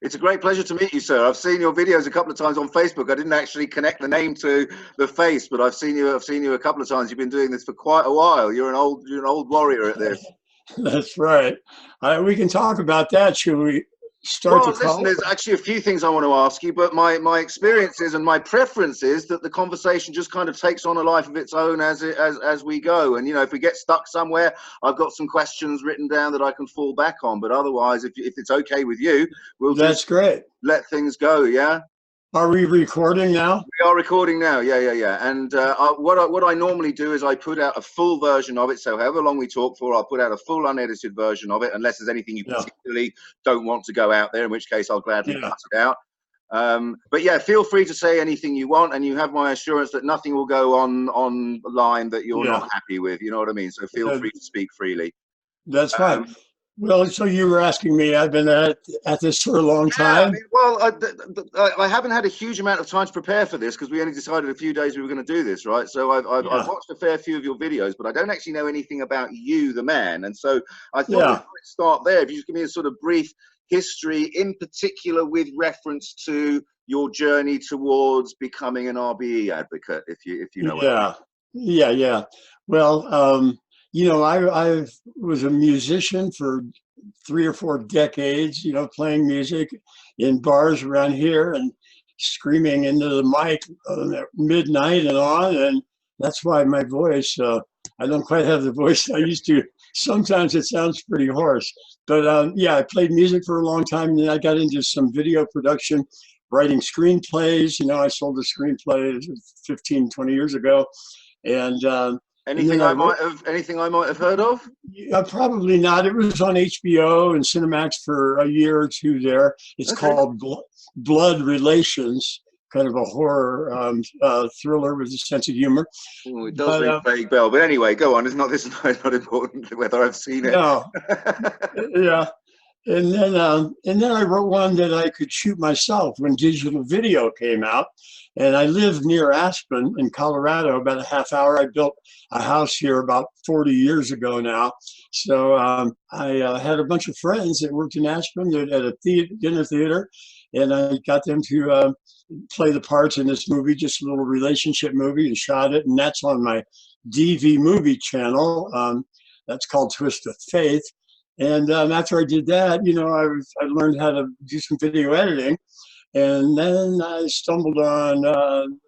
It's a great pleasure to meet you, sir. I've seen your videos a couple of times on Facebook. I didn't actually connect the name to the face, but I've seen you. I've seen you a couple of times. You've been doing this for quite a while. You're an old warrior at this. That's right. We can talk about that. Should we start the Well, listen, call? there's actually a few things I want to ask you, but my experience is and my preference is that the conversation just kind of takes on a life of its own as we go. And if we get stuck somewhere, I've got some questions written down that I can fall back on. But otherwise, if it's okay with you, we'll That's just great. let things go. Yeah. Are we recording now? We are recording now. Yeah. And what I normally do is I put out a full version of it. So however long we talk for, I'll put out a full unedited version of it, unless there's anything you Yeah. particularly don't want to go out there, in which case I'll gladly Yeah. cut it out. But yeah, feel free to say anything you want, and you have my assurance that nothing will go on line that you're Yeah. not happy with. You know what I mean? So feel free to speak freely. That's fine. Um, Well, so you were asking me, I've been at this for a long Yeah, I time. mean, well, I haven't had a huge amount of time to prepare for this because we only decided a few days we were going to do this, right? So I've Yeah. watched a fair few of your videos, but I don't actually know anything about you, the man. And so I thought we Yeah. might start there. If you just give me a sort of brief history, in particular with reference to your journey towards becoming an RBE advocate, if you know what I Yeah. Yeah. Well, I was a musician for 3 or 4 decades, playing music in bars around here and screaming into the mic at midnight and on. And that's why my voice, I don't quite have the voice I used to. Sometimes it sounds pretty hoarse. But yeah, I played music for a long time. And then I got into some video production, writing screenplays. I sold a screenplay 15, 20 years ago. And, um, and then Anything I I wrote, might have heard of? Probably not. It was on HBO and Cinemax for a year or two there. It's Okay. called Blood Relations, kind of a horror thriller with a sense of humor. Oh, it does But ring a vague bell. But anyway, go on. This is not important whether I've seen it. no, yeah. And then I wrote one that I could shoot myself when digital video came out. And I live near Aspen in Colorado, about a half hour. I built a house here about 40 years ago now. So I had a bunch of friends that worked in Aspen at a dinner theater, and I got them to play the parts in this movie, just a little relationship movie, and shot it. And that's on my DV movie channel. That's called Twist of Faith. And after I did that, I learned how to do some video editing. And then I stumbled on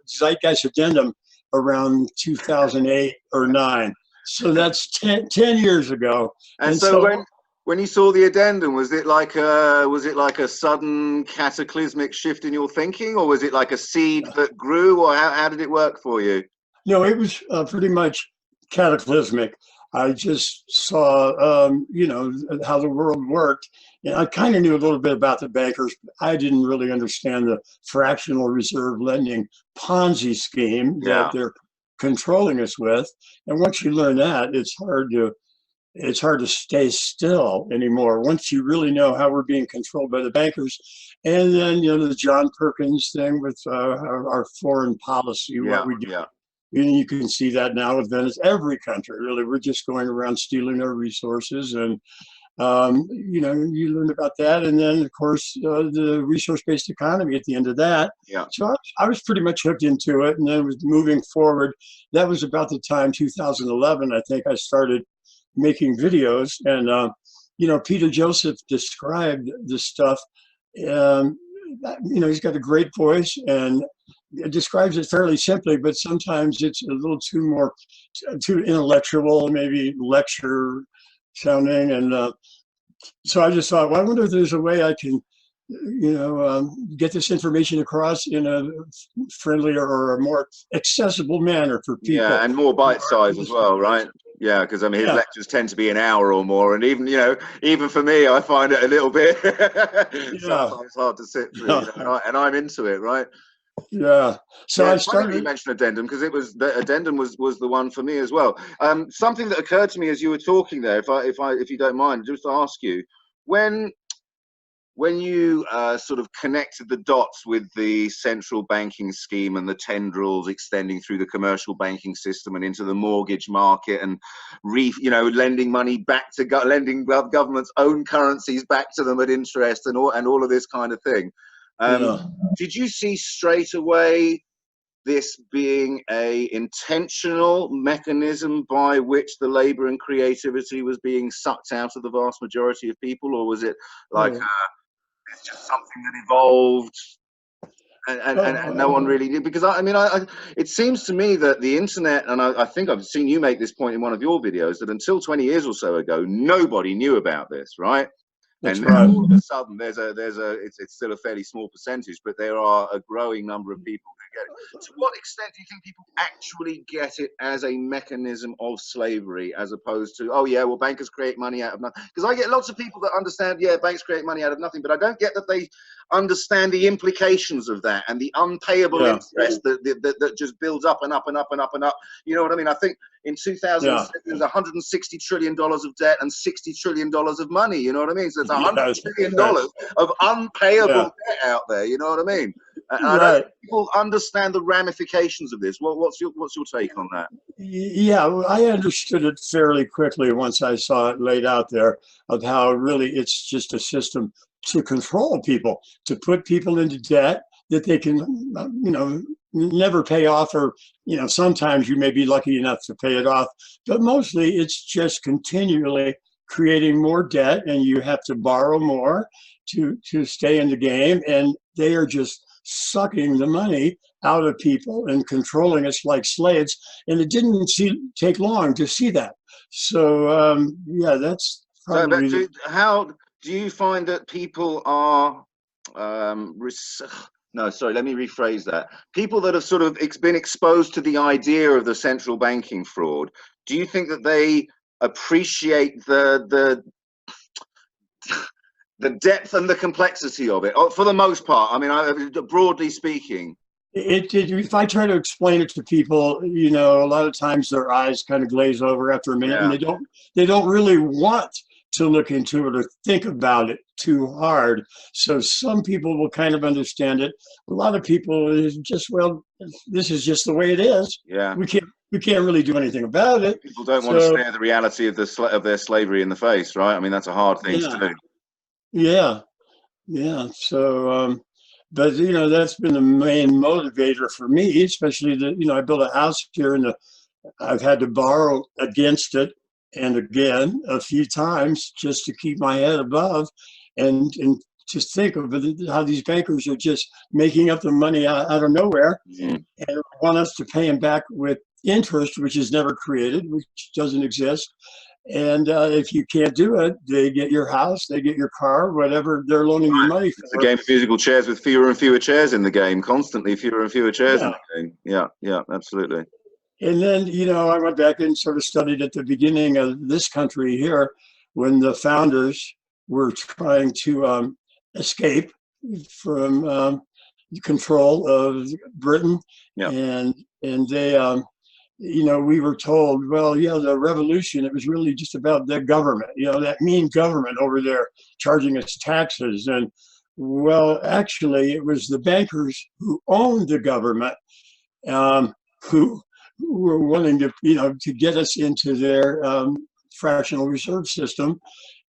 Zeitgeist Addendum around 2008 or 9. So that's 10 years ago. And And so so, when you saw the addendum, was it like a sudden cataclysmic shift in your thinking, or was it like a seed that grew, or how did it work for you? no, it was pretty much cataclysmic. I just saw, how the world worked. And I kind of knew a little bit about the bankers. But I didn't really understand the fractional reserve lending Ponzi scheme that Yeah. they're controlling us with. And once you learn that, it's hard to stay still anymore. Once you really know how we're being controlled by the bankers, and then the John Perkins thing with our foreign policy, what Yeah. we do. Yeah. And you can see that now with Venice, every country, really. We're just going around stealing our resources. And, you learn about that. And then, of course, the resource-based economy at the end of that. Yeah. So I was pretty much hooked into it. And then was moving forward. That was about the time, 2011, I think I started making videos. And, Peter Joseph described this stuff. Um, he's got a great voice, and it describes it fairly simply, but sometimes it's a little too intellectual, maybe lecture sounding. And so I just thought, well, I wonder if there's a way I can, get this information across in a friendlier or a more accessible manner for people. Yeah, and more bite size as well, right? Yeah, because I mean, his Yeah, lectures tend to be an hour or more, and even for me, I find it a little bit yeah, sometimes hard to sit through. yeah, And I'm into it, right? yeah. So Yeah, I it's funny that you started. mentioned addendum because the addendum was the one for me as well. Something that occurred to me as you were talking there, if you don't mind, just to ask you, when when you sort of connected the dots with the central banking scheme and the tendrils extending through the commercial banking system and into the mortgage market and lending money back to lending government's own currencies back to them at interest and all of this kind of thing, did you see straight away this being a intentional mechanism by which the labor and creativity was being sucked out of the vast majority of people, or was it like it's just something that evolved and no one really knew? Because it seems to me that the internet, and I think I've seen you make this point in one of your videos, that until 20 years or so ago, nobody knew about this, right? That's and right. Now all of a sudden it's still a fairly small percentage, but there are a growing number of people who get it. To what extent do you think people actually get it as a mechanism of slavery, as opposed to, oh yeah, well, bankers create money out of nothing? Because I get lots of people that understand, yeah, banks create money out of nothing, but I don't get that they understand the implications of that and the unpayable interest that just builds up and up and up and up and up. You know what I mean? I think in 2006 there was $160 trillion of debt and $60 trillion of money. You know what I mean? So it's $100 trillion of unpayable debt out there. You know what I mean? And I don't think people understand the ramifications of this. What's your take on that? Yeah, well, I understood it fairly quickly once I saw it laid out there, of how really it's just a system to control people, to put people into debt that they can, never pay off, or, sometimes you may be lucky enough to pay it off, but mostly it's just continually creating more debt, and you have to borrow more to stay in the game, and they are just sucking the money out of people and controlling us like slaves. And it didn't take long to see that. So yeah, that's probably. So, how do you find that people are? No, sorry, let me rephrase that. People that have sort of been exposed to the idea of the central banking fraud, do you think that they appreciate the depth and the complexity of it, for the most part? I mean, broadly speaking. If I try to explain it to people, a lot of times their eyes kind of glaze over after a minute, and they don't really want to look into it or think about it too hard. So some people will kind of understand it. A lot of people is just, well, this is just the way it is. Yeah. We can't really do anything about it. People don't want to stare the reality of their slavery in the face, right? I mean, that's a hard thing to do. Yeah. So, but that's been the main motivator for me, especially that I built a house here, and I've had to borrow against it and again a few times just to keep my head above, and just think of how these bankers are just making up the money out of nowhere, and want us to pay them back with interest, which is never created, which doesn't exist. And if you can't do it, they get your house, they get your car, whatever they're loaning you money for. It's a game of musical chairs with fewer and fewer chairs in the game, constantly fewer and fewer chairs in the game. Yeah, absolutely. And then, I went back and sort of studied at the beginning of this country here, when the founders were trying to escape from control of Britain. And they, we were told, well, the revolution, it was really just about the government, that mean government over there charging us taxes. And well, actually, it was the bankers who owned the government, who were wanting to, to get us into their fractional reserve system.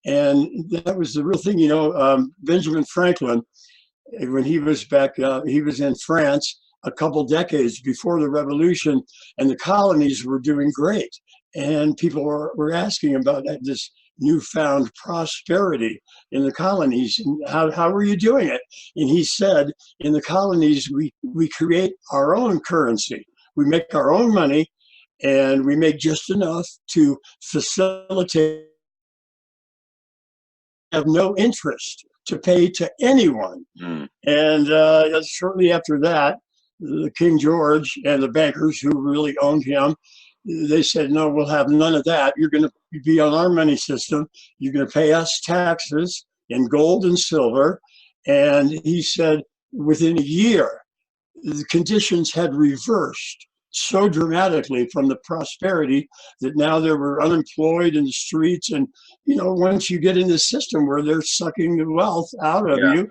And that was the real thing. Benjamin Franklin, when he was back, he was in France a couple decades before the revolution, and the colonies were doing great. And people were asking about this newfound prosperity in the colonies, and how are you doing it? And he said, in the colonies, we create our own currency. We make our own money, and we make just enough to facilitate, have no interest to pay to anyone. And shortly after that, the King George and the bankers who really owned him, they said, no, we'll have none of that. You're going to be on our money system. You're going to pay us taxes in gold and silver. And he said, within a year, the conditions had reversed so dramatically from the prosperity that now they were unemployed in the streets. And, once you get in the system where they're sucking the wealth out of Yeah.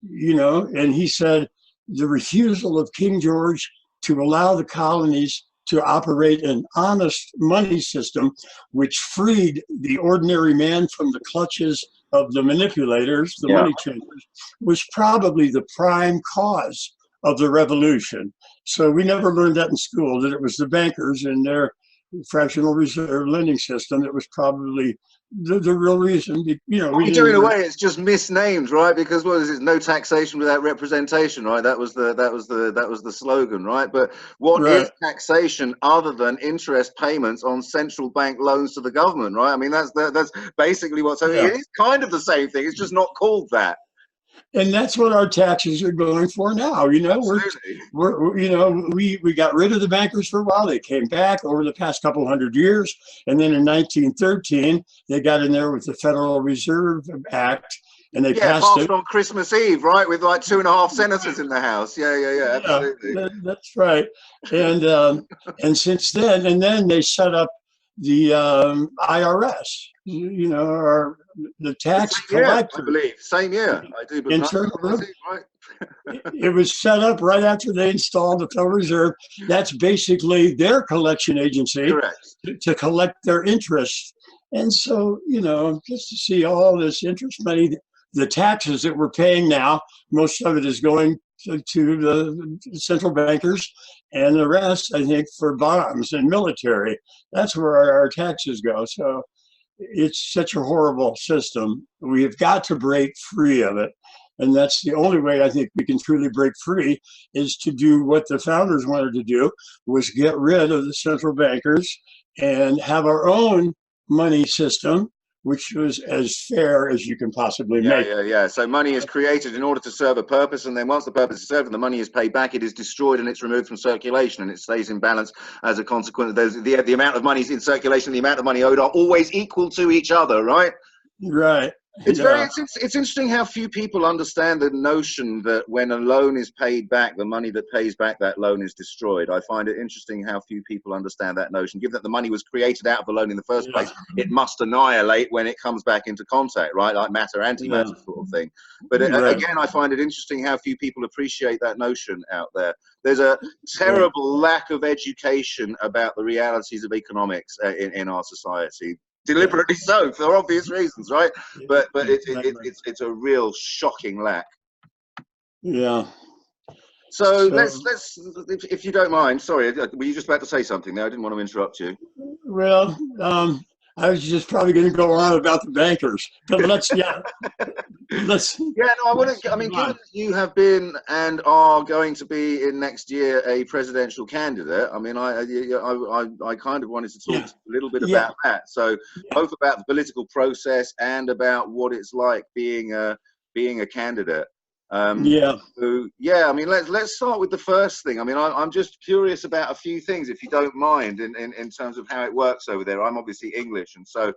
you, and he said the refusal of King George to allow the colonies to operate an honest money system, which freed the ordinary man from the clutches of the manipulators, the Yeah. money changers, was probably the prime cause of the revolution. So we never learned that in school, that it was the bankers and their fractional reserve lending system that was probably the real reason. We In didn't a learn. way, it's just misnamed, right? Because what is it? No taxation without representation, right? That was the slogan, right? But what is Right. taxation other than interest payments on central bank loans to the government, right? I mean, that's basically what's. I mean, Yeah. it is kind of the same thing. It's just not called that. And that's what our taxes are going for now. Absolutely. We got rid of the bankers for a while. They came back over the past couple hundred years. And then in 1913, they got in there with the Federal Reserve Act, and they Yeah, passed passed it. on Christmas Eve, right? With like 2.5 senators in the House. Yeah, Yeah, absolutely. that's right. And since then, they set up the IRS, or the The tax same year, I collector. believe. Same year, I do, but Internal right? It was set up right after they installed the Federal Reserve. That's basically their collection agency Correct. to collect their interest. And so, just to see all this interest money, the taxes that we're paying now, most of it is going to the central bankers, and the rest, I think, for bonds and military. That's where our taxes go. So it's such a horrible system. We have got to break free of it. And that's the only way I think we can truly break free, is to do what the founders wanted to do, was get rid of the central bankers and have our own money system, which was as fair as you can possibly make. Yeah. So money is created in order to serve a purpose, and then once the purpose is served and the money is paid back, it is destroyed and it's removed from circulation, and it stays in balance as a consequence. The amount of money in circulation, the amount of money owed are always equal to each other, right? Right. It's Yeah. it's interesting how few people understand the notion that when a loan is paid back, the money that pays back that loan is destroyed. I find it interesting how few people understand that notion. Given that the money was created out of the loan in the first place, it must annihilate when it comes back into contact, right? Like matter, antimatter sort of thing. But Right. again, I find it interesting how few people appreciate that notion out there. There's a Right. terrible lack of education about the realities of economics in our society. Deliberately so, for obvious reasons, right? But it's a real shocking lack. Yeah. So let's if you don't mind, sorry, were you just about to say something there? I didn't want to interrupt you. Well, I was just probably going to go on about the bankers, but let's. Yeah, no, I want to. I mean, given that you have been and are going to be in next year a presidential candidate, I mean, I kind of wanted to talk a little bit about that. So both about the political process and about what it's like being a candidate. I mean, let's start with the first thing. I mean, I'm just curious about a few things, if you don't mind, in terms of how it works over there. I'm obviously English, and so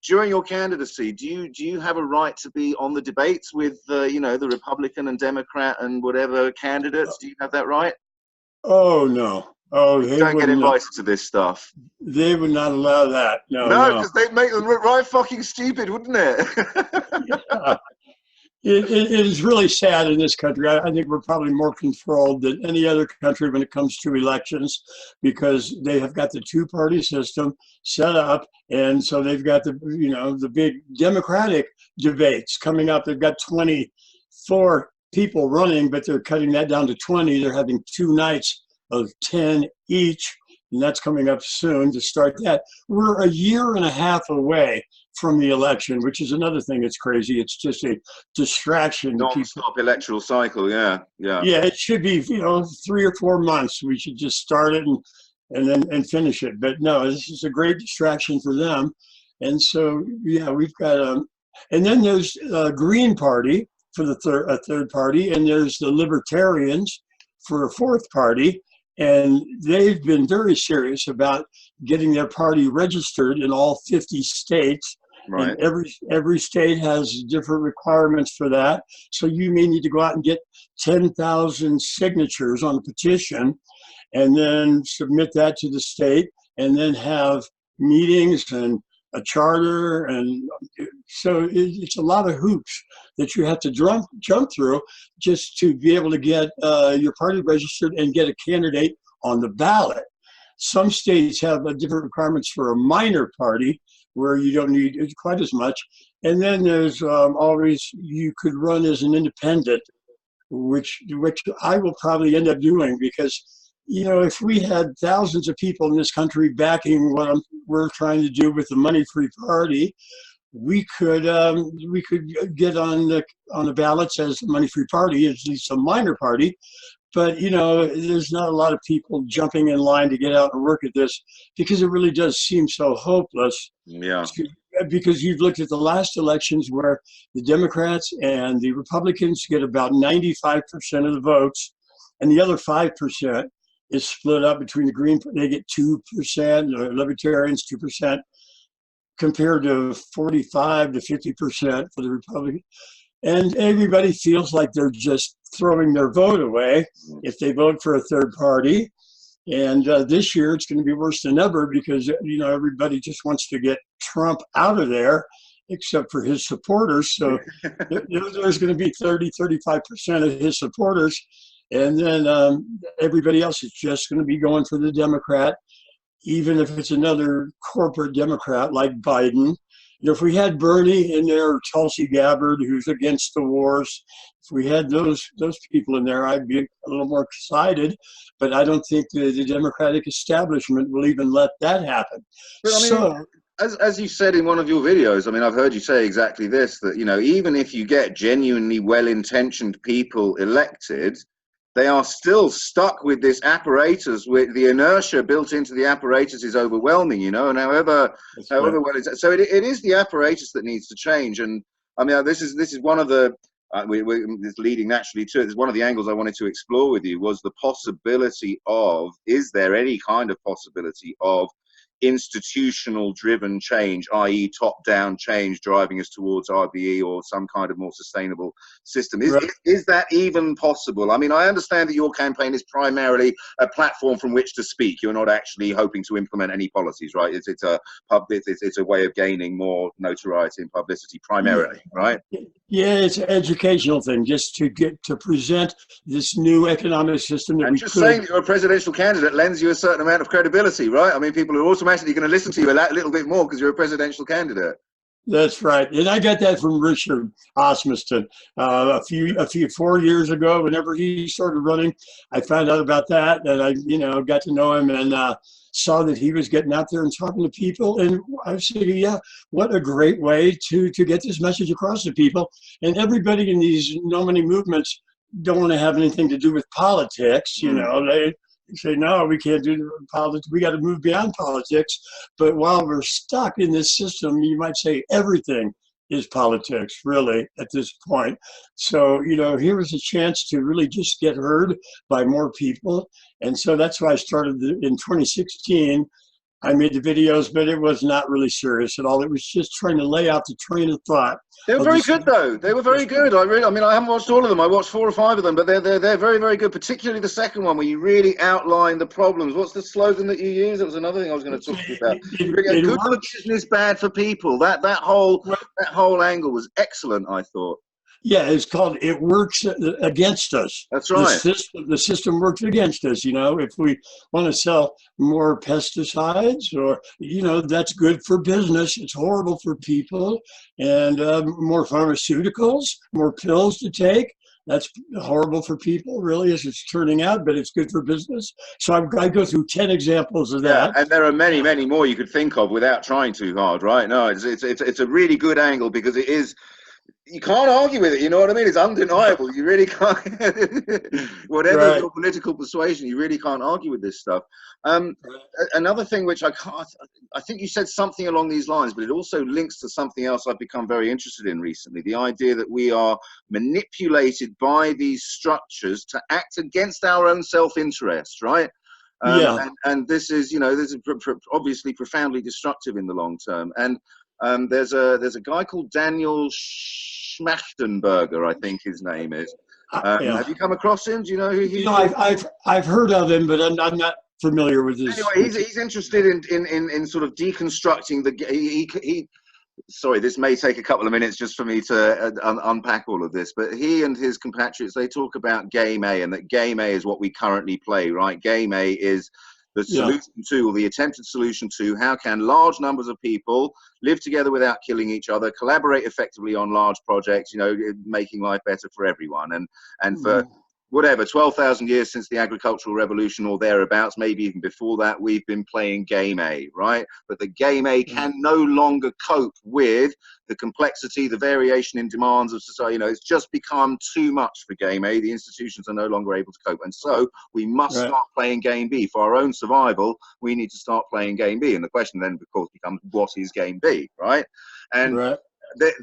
during your candidacy, do you have a right to be on the debates with the Republican and Democrat and whatever candidates? Do you have that right? Oh no! Oh, you don't get invited to this stuff. They would not allow that. No, because they'd make them look right fucking stupid, wouldn't it? It is really sad in this country. I think we're probably more controlled than any other country when it comes to elections, because they have got the two-party system set up, and so they've got the big Democratic debates coming up. They've got 24 people running, but they're cutting that down to 20. They're having 2 nights of 10 each, and that's coming up soon to start that. We're a year and a half away from the election, which is another thing that's crazy. It's just a distraction. Non-stop electoral cycle, yeah. Yeah, it should be 3 or 4 months. We should just start it and finish it. But no, this is a great distraction for them. And so we've got and then there's a Green Party for the third party, and there's the Libertarians for a fourth party. And they've been very serious about getting their party registered in all 50 states. Right. And every state has different requirements for that. So you may need to go out and get 10,000 signatures on a petition. and then submit that to the state, and then have meetings and a charter. And so it's a lot of hoops that you have to jump through just to be able to get your party registered and get a candidate on the ballot. Some states have different requirements for a minor party where you don't need quite as much. And then there's always, you could run as an independent, which I will probably end up doing, because, you know, if we had thousands of people in this country backing what we're trying to do with the money-free party, we could get on the ballots as the money-free party, at least a minor party. But, you know, there's not a lot of people jumping in line to get out and work at this, because it really does seem so hopeless. Yeah. Because you've looked at the last elections where the Democrats and the Republicans get about 95% of the votes, and the other 5% is split up between the Green, they get 2%, the Libertarians 2%, compared to 45 to 50% for the Republicans. And everybody feels like they're just throwing their vote away if they vote for a third party. And this year it's going to be worse than ever, because, you know, everybody just wants to get Trump out of there, except for his supporters. So there's going to be 35% of his supporters. And then everybody else is just going to be going for the Democrat, even if it's another corporate Democrat like Biden. You know, if we had Bernie in there, or Tulsi Gabbard, who's against the wars, if we had those people in there, I'd be a little more excited. But I don't think the Democratic establishment will even let that happen. But, I mean, so, as you said in one of your videos, I mean, I've heard you say exactly this, that, you know, even if you get genuinely well-intentioned people elected, they are still stuck with this apparatus. With the inertia built into the apparatus is overwhelming, you know, and however well it's, so it is the apparatus that needs to change. And I mean, this is one of the it's leading naturally to it. It's one of the angles I wanted to explore with you, was the possibility of, is there any kind of possibility of institutional driven change, i.e. top-down change, driving us towards RBE or some kind of more sustainable system? Is that even possible? I mean, I understand that your campaign is primarily a platform from which to speak. You're not actually hoping to implement any policies, right? It's a way of gaining more notoriety and publicity primarily, right? Yeah, it's an educational thing, just to get to present this new economic system that and just saying that you're a presidential candidate lends you a certain amount of credibility, right? I mean, people are automatically going to listen to you a little bit more because you're a presidential candidate. That's right, and I got that from Richard Osmuston a few 4 years ago. Whenever he started running, I found out about that, and I, you know, got to know him and saw that he was getting out there and talking to people. And I said, yeah, what a great way to get this message across to people. And everybody in these no-money movements don't want to have anything to do with politics. You know, they say, no, we can't do politics. We got to move beyond politics. But while we're stuck in this system, you might say everything is politics, really, at this point. So, you know, here was a chance to really just get heard by more people. And so that's why I started in 2016. I made the videos, but it was not really serious at all. It was just trying to lay out the train of thought. They were very good, though. They were very good. I mean, I haven't watched all of them. I watched 4 or 5 of them, but they're very, very good. Particularly the second one, where you really outline the problems. What's the slogan that you use? That was another thing I was going to talk to you about. Good for business, bad for people. That whole angle was excellent, I thought. Yeah, it's called "It Works Against Us." That's right. The system works against us. You know, if we want to sell more pesticides, or, you know, that's good for business. It's horrible for people. And more pharmaceuticals, more pills to take. That's horrible for people, really, as it's turning out, but it's good for business. So I go through 10 examples of that. Yeah, and there are many, many more you could think of without trying too hard, right? No, it's a really good angle, because it is. You can't argue with it, you know what I mean? It's undeniable. You really can't, whatever your political persuasion, you really can't argue with this stuff. Another thing which I think you said something along these lines, but it also links to something else I've become very interested in recently, the idea that we are manipulated by these structures to act against our own self-interest, right? And this is, you know, this is obviously profoundly destructive in the long term. And there's a guy called Daniel Schmachtenberger, I think his name is, Yeah. Have you come across him? Do you know who he No, is? I've heard of him, but I'm not familiar with Anyway, his. he's interested in sort of deconstructing he sorry, this may take a couple of minutes just for me to unpack all of this, but he and his compatriots, they talk about game A, and that game A is what we currently play, right? Game A is the Yeah. solution to, or the attempted solution to, how can large numbers of people live together without killing each other, collaborate effectively on large projects, you know, making life better for everyone. And for whatever, 12,000 years since the agricultural revolution or thereabouts, maybe even before that, we've been playing game A, right? But the game A can no longer cope with the complexity, the variation in demands of society. You know, it's just become too much for game A. The institutions are no longer able to cope. And so we must start playing game B. For our own survival, we need to start playing game B. And the question then, of course, becomes, what is game B, right? And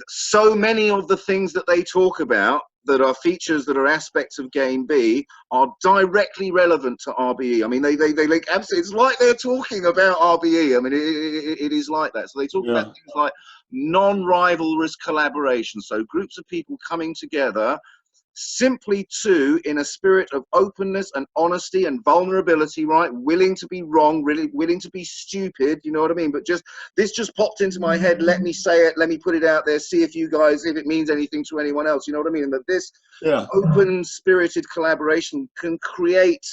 so many of the things that they talk about that are features, that are aspects of game B, are directly relevant to RBE. I mean, they like absolutely, it's like they're talking about RBE. I mean, it is like that. So they talk about things like non-rivalrous collaboration. So groups of people coming together simply to, in a spirit of openness and honesty and vulnerability, right? Willing to be wrong, really willing to be stupid, you know what I mean? But this just popped into my head. Let me say it. Let me put it out there. See if you guys, if it means anything to anyone else, you know what I mean? And that this open spirited collaboration can create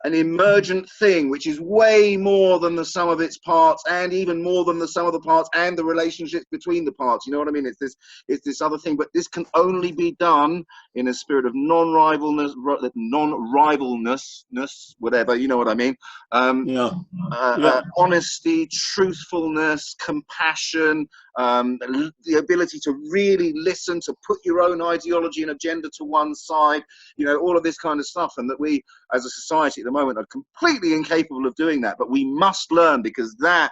an emergent thing, which is way more than the sum of its parts, and even more than the sum of the parts and the relationships between the parts. You know what I mean? It's this other thing, but this can only be done in a spirit of non-rivalness, whatever, you know what I mean? Honesty, truthfulness, compassion, the ability to really listen, to put your own ideology and agenda to one side, you know, all of this kind of stuff. And that we, as a society at the moment, are completely incapable of doing that. But we must learn, because that,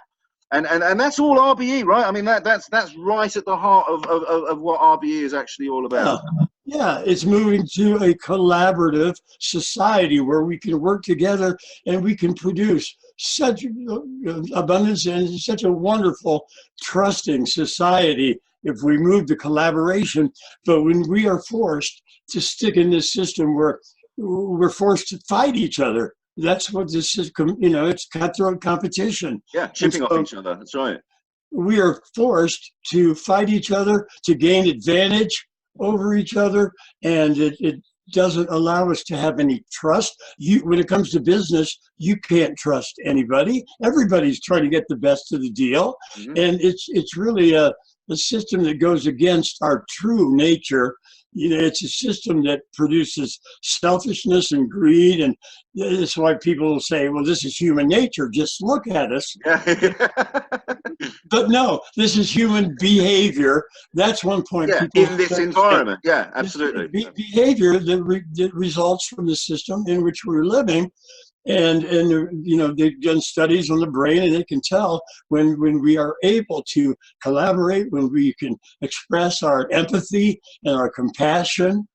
and that's all RBE, right? I mean, that's right at the heart of what RBE is actually all about. Yeah, it's moving to a collaborative society where we can work together and we can produce such abundance and such a wonderful, trusting society if we move to collaboration. But when we are forced to stick in this system where we're forced to fight each other, that's what this is, you know, it's cutthroat competition. Yeah, chipping off each other, that's right. We are forced to fight each other, to gain advantage over each other, and it doesn't allow us to have any trust. When it comes to business, you can't trust anybody. Everybody's trying to get the best of the deal, and it's really a system that goes against our true nature. You know, it's a system that produces selfishness and greed, and that's why people will say, well, this is human nature, just look at us. But no, this is human behavior. That's one point. People in this environment, absolutely. Behavior that results from the system in which we're living. And you know, they've done studies on the brain, and they can tell when we are able to collaborate, when we can express our empathy and our compassion,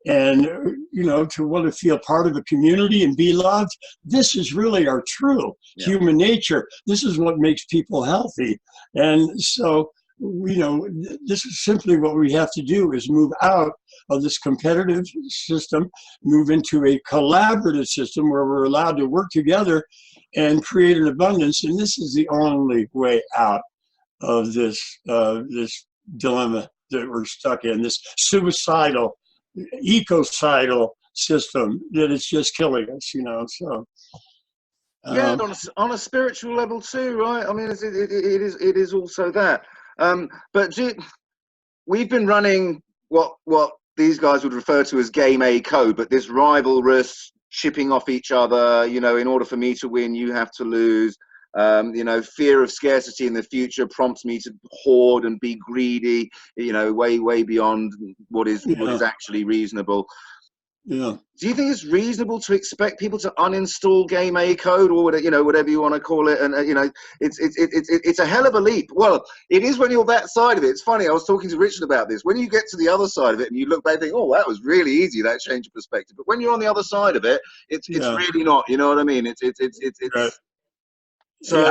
and you know, to want to feel part of a community and be loved. This is really our true human nature. This is what makes people healthy. And so, you know, this is simply what we have to do, is move out of this competitive system, move into a collaborative system where we're allowed to work together and create an abundance. And this is the only way out of this this dilemma that we're stuck in, this suicidal, ecocidal system that it's just killing us, you know. So yeah, on a spiritual level too, right? I mean, it is also that. But we've been running what these guys would refer to as game A code, but this rivalrous chipping off each other, you know, in order for me to win, you have to lose. You know, fear of scarcity in the future prompts me to hoard and be greedy, you know, way beyond what is actually reasonable. Yeah. Do you think it's reasonable to expect people to uninstall game A code, or whatever, you know, whatever you want to call it? And you know, it's a hell of a leap. Well, it is when you're that side of it. It's funny. I was talking to Richard about this. When you get to the other side of it and you look back and think, oh, that was really easy. That change of perspective. But when you're on the other side of it, it's really not. You know what I mean? It's right. So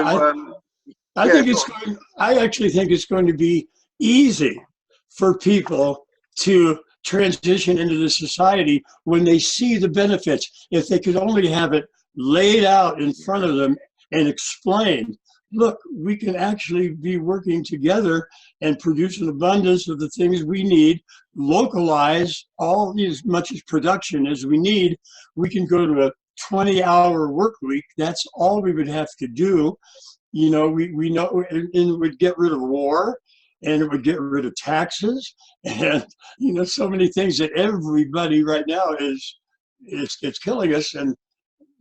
I think it's going. I actually think it's going to be easy for people to transition into the society when they see the benefits. If they could only have it laid out in front of them and explained, look, we can actually be working together and produce an abundance of the things we need, localize all as much as production as we need. We can go to a 20-hour work week. That's all we would have to do. You know, we know, and it would get rid of war, and it would get rid of taxes, and, you know, so many things that everybody right now it's killing us. And,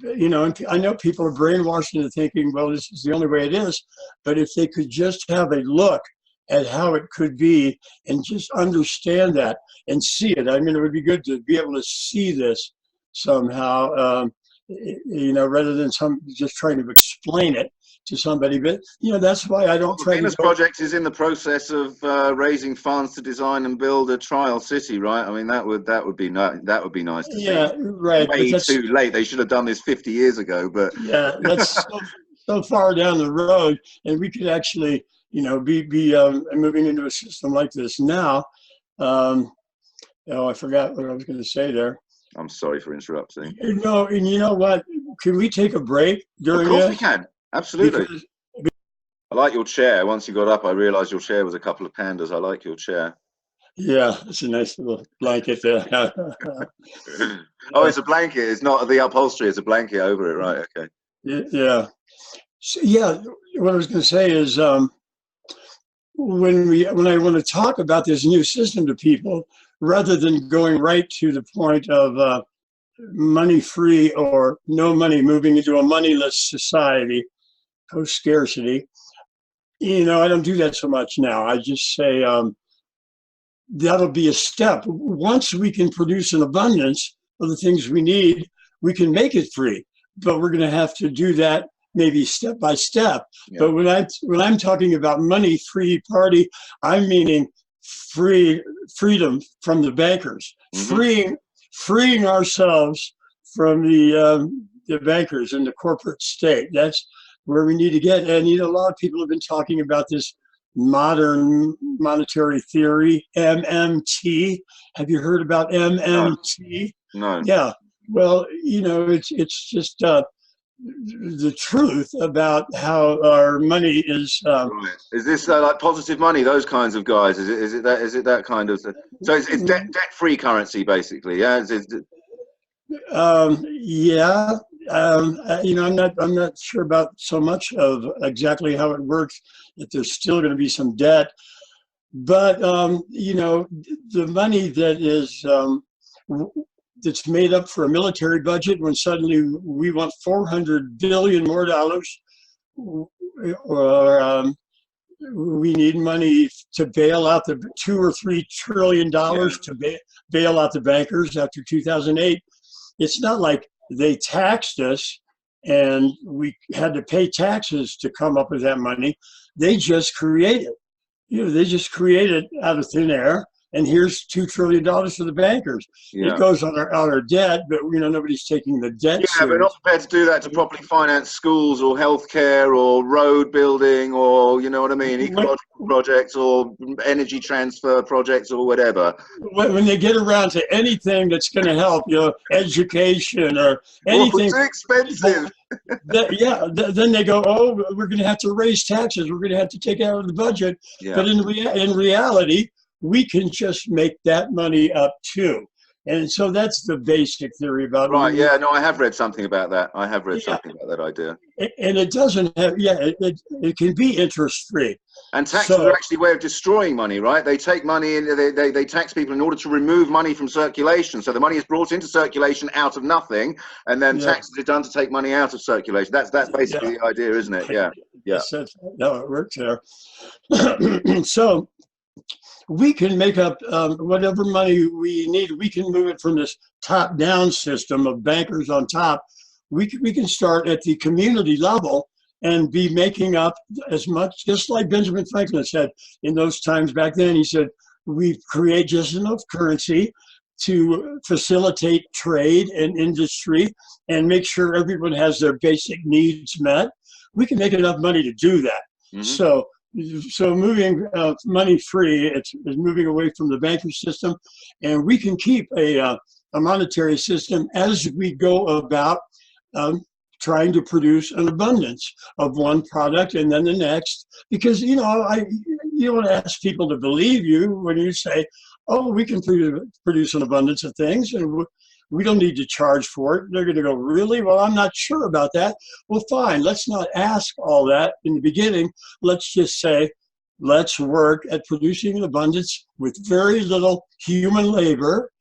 you know, and I know people are brainwashed into thinking, well, this is the only way it is. But if they could just have a look at how it could be and just understand that and see it. I mean, it would be good to be able to see this somehow, you know, rather than just trying to explain it to somebody. But, you know, that's why I don't try to. The Venus project is in the process of raising funds to design and build a trial city, right? I mean, that would be nice to see. Yeah, right. Way too late. They should have done this 50 years ago. But yeah, that's so far down the road, and we could actually, you know, be moving into a system like this now. Oh, I forgot what I was going to say there. I'm sorry for interrupting. No, and you know what? Can we take a break during this? Of course we can. Absolutely. I like your chair. Once you got up, I realized your chair was a couple of pandas. I like your chair. Yeah, it's a nice little blanket there. Oh, it's a blanket. It's not the upholstery. It's a blanket over it. Right. Okay. Yeah. So, yeah. What I was going to say is when I want to talk about this new system to people, rather than going right to the point of money free or no money, moving into a moneyless society, post scarcity, you know, I don't do that so much now. I just say that'll be a step. Once we can produce an abundance of the things we need, we can make it free. But we're going to have to do that maybe step by step. Yeah. But when I'm talking about money-free party, I'm meaning freedom from the bankers, freeing ourselves from the bankers and the corporate state. That's where we need to get. And you know, a lot of people have been talking about this modern monetary theory, MMT. Have you heard about MMT? No. Yeah. Well, you know, it's just the truth about how our money is. Right. Is this like positive money? Those kinds of guys? Is it that kind of? So it's debt-free currency, basically. Yeah. Yeah. You know, I'm not sure about so much of exactly how it works. That there's still going to be some debt, but you know, the money that is that's made up for a military budget, when suddenly we want $400 billion more dollars, or we need money to bail out the $2 or $3 trillion to bail out the bankers after 2008. It's not like they taxed us and we had to pay taxes to come up with that money. They just created, you know, they just created out of thin air. And here's $2 trillion for the bankers. Yeah. It goes on our debt, but you know, nobody's taking the debt. Yeah, but not prepared to do that to properly finance schools or healthcare or road building or, you know what I mean, ecological projects or energy transfer projects or whatever. When they get around to anything that's going to help, you know, education or anything. Oh, it's expensive. Then they go, oh, we're going to have to raise taxes. We're going to have to take it out of the budget. Yeah. But in reality, we can just make that money up too. And so that's the basic theory about it. Right, yeah, no, I have read something about that. I have read something about that idea. And it doesn't have, it can be interest-free. And taxes are actually a way of destroying money, right? They take money and they tax people in order to remove money from circulation. So the money is brought into circulation out of nothing, and then taxes are done to take money out of circulation. That's basically the idea, isn't it? Yeah. Yes, that's how it works there. So we can make up whatever money we need. We can move it from this top-down system of bankers on top. We can start at the community level and be making up as much, just like Benjamin Franklin said in those times back then. He said, we create just enough currency to facilitate trade and industry and make sure everyone has their basic needs met. We can make enough money to do that. So So moving money free, it's moving away from the banking system, and we can keep a monetary system as we go about um, trying to produce an abundance of one product and then the next. Because you want to ask people to believe you when you say, "Oh, we can produce an abundance of things, and we don't need to charge for it." They're going to go, "Really? Well, I'm not sure about that." Well, fine. Let's not ask all that in the beginning. Let's just say, let's work at producing an abundance with very little human labor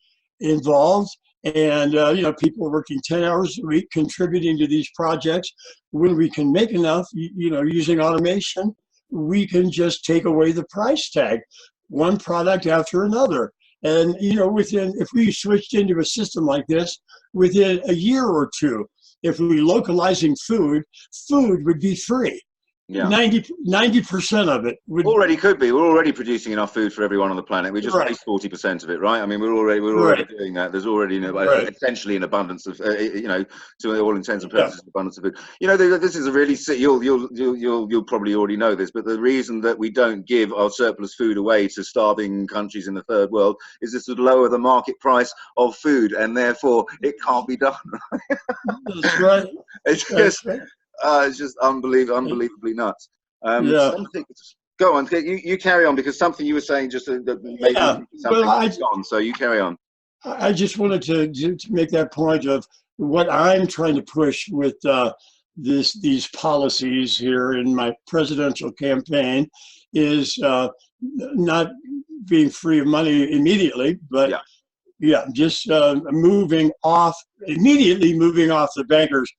involved, and people working 10 hours a week contributing to these projects. When we can make enough, using automation, we can just take away the price tag, one product after another. And if we switched into a system like this, within a year or two, if we localizing food would be free. Yeah. 90% of it would already could be. We're already producing enough food for everyone on the planet. We just waste 40% of it, right? I mean, we're already doing that. There's already essentially an abundance of to all intents and purposes, abundance of food. This is a really you'll probably already know this, but the reason that we don't give our surplus food away to starving countries in the third world is this would lower the market price of food, and therefore it can't be done. That's right. It's just unbelievably nuts. Something. Go on. You carry on, because something you were saying just that made something on. So you carry on. I just wanted to make that point of what I'm trying to push with these policies here in my presidential campaign is not being free of money immediately, but just moving off the bankers,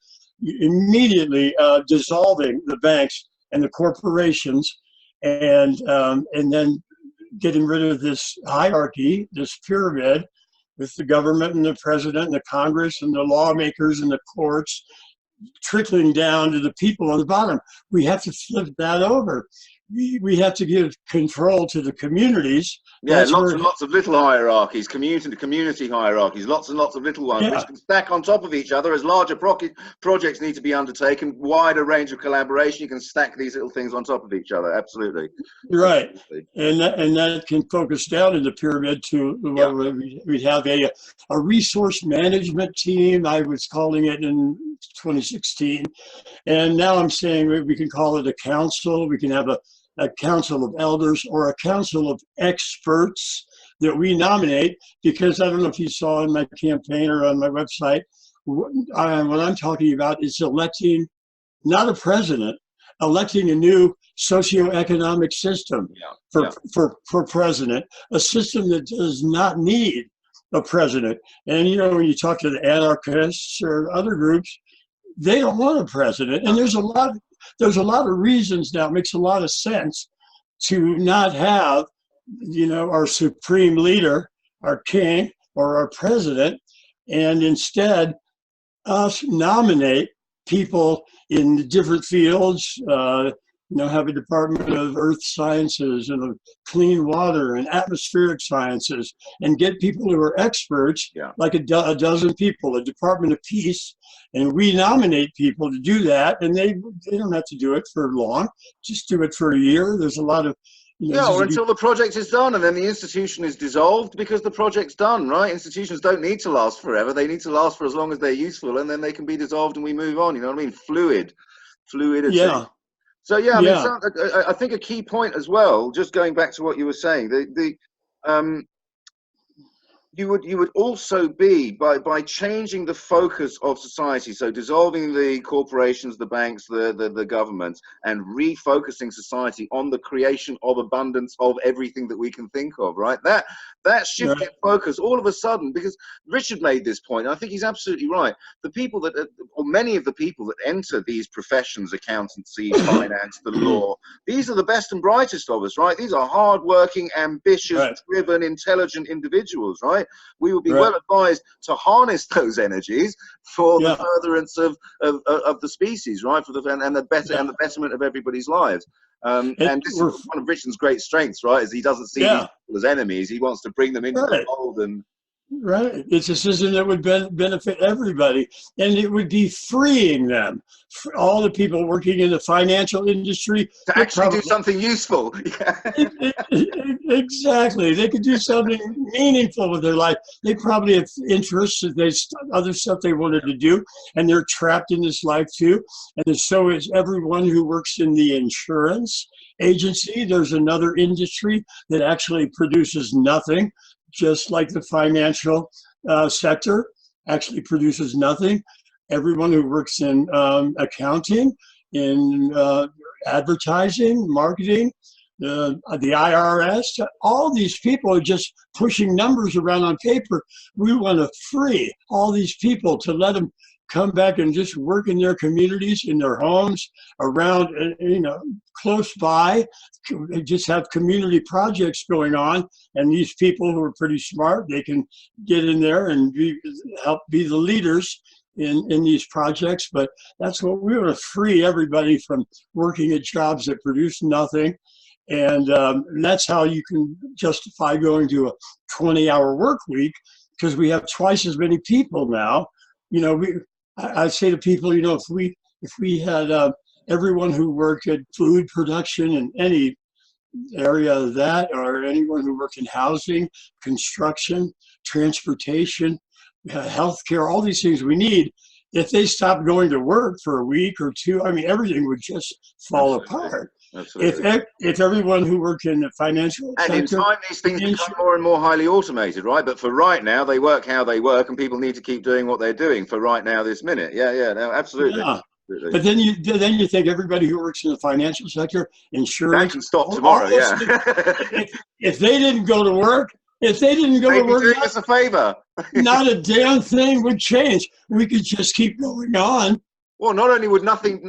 immediately dissolving the banks and the corporations, and then getting rid of this hierarchy, this pyramid, with the government and the president and the Congress and the lawmakers and the courts trickling down to the people on the bottom. We have to flip that over. We have to give control to the communities. Yeah, lots of little hierarchies, community hierarchies, lots and lots of little ones, which can stack on top of each other as larger projects need to be undertaken, wider range of collaboration. You can stack these little things on top of each other. Absolutely. Right. And that can focus down in the pyramid to we have a resource management team. I was calling it in 2016. And now I'm saying we can call it a council. We can have a council of elders or a council of experts that we nominate, because I don't know if you saw in my campaign or on my website, what I'm talking about is electing not a president, electing a new socioeconomic system for president, a system that does not need a president. And when you talk to the anarchists or other groups, they don't want a president. And there's a lot of reasons now. It makes a lot of sense to not have, our supreme leader, our king, or our president, and instead us nominate people in different fields, have a Department of Earth Sciences and of Clean Water and Atmospheric Sciences, and get people who are experts, like a dozen people, a Department of Peace, and we nominate people to do that, and they don't have to do it for long, just do it for a year. There's a lot of or until the project is done, and then the institution is dissolved because the project's done, right? Institutions don't need to last forever. They need to last for as long as they're useful, and then they can be dissolved and we move on. You know what I mean? Fluidity. Yeah. So I think a key point as well, just going back to what you were saying, you would also be by changing the focus of society, so dissolving the corporations, the banks, the governments, and refocusing society on the creation of abundance of everything that we can think of, right? That shift in focus all of a sudden, because Richard made this point, and I think he's absolutely right. The people that, or many of the people that enter these professions, accountancy, finance, the law, these are the best and brightest of us, right? These are hardworking, ambitious, driven, intelligent individuals, right? We would be well advised to harness those energies for the furtherance of the species, right? For the betterment of everybody's lives. And this is one of Richard's great strengths, right? Is he doesn't see these people as enemies. He wants to bring them into the fold. And Right. It's a system that would benefit everybody, and it would be freeing them. For all the people working in the financial industry, To they actually do probably something useful. Yeah. exactly, they could do something meaningful with their life. They probably have interests that other stuff they wanted to do, and they're trapped in this life too. And so is everyone who works in the insurance agency. There's another industry that actually produces nothing, just like the financial sector actually produces nothing. Everyone who works in accounting, in advertising, marketing, the IRS, all these people are just pushing numbers around on paper. We want to free all these people to let them come back and just work in their communities, in their homes, around, close by, just have community projects going on. And these people who are pretty smart, they can get in there and help be the leaders in these projects. But that's what we want to free everybody from working at jobs that produce nothing. And that's how you can justify going to a 20-hour work week, because we have twice as many people now. I say to people, if we had everyone who worked at food production in any area of that, or anyone who worked in housing, construction, transportation, healthcare, all these things we need, if they stopped going to work for a week or two, I mean, everything would just fall apart. Absolutely. If everyone who worked in the financial And in sector, time, these things become more and more highly automated, right? But for right now, they work how they work, and people need to keep doing what they're doing for right now, this minute. Yeah, no, absolutely. yeah. Absolutely. But then you think everybody who works in the financial sector, That insurance, can stop all tomorrow, those yeah. things, if they didn't go to work, They'd be doing us a favor. not a damn thing would change. We could just keep going on. Well, not only would nothing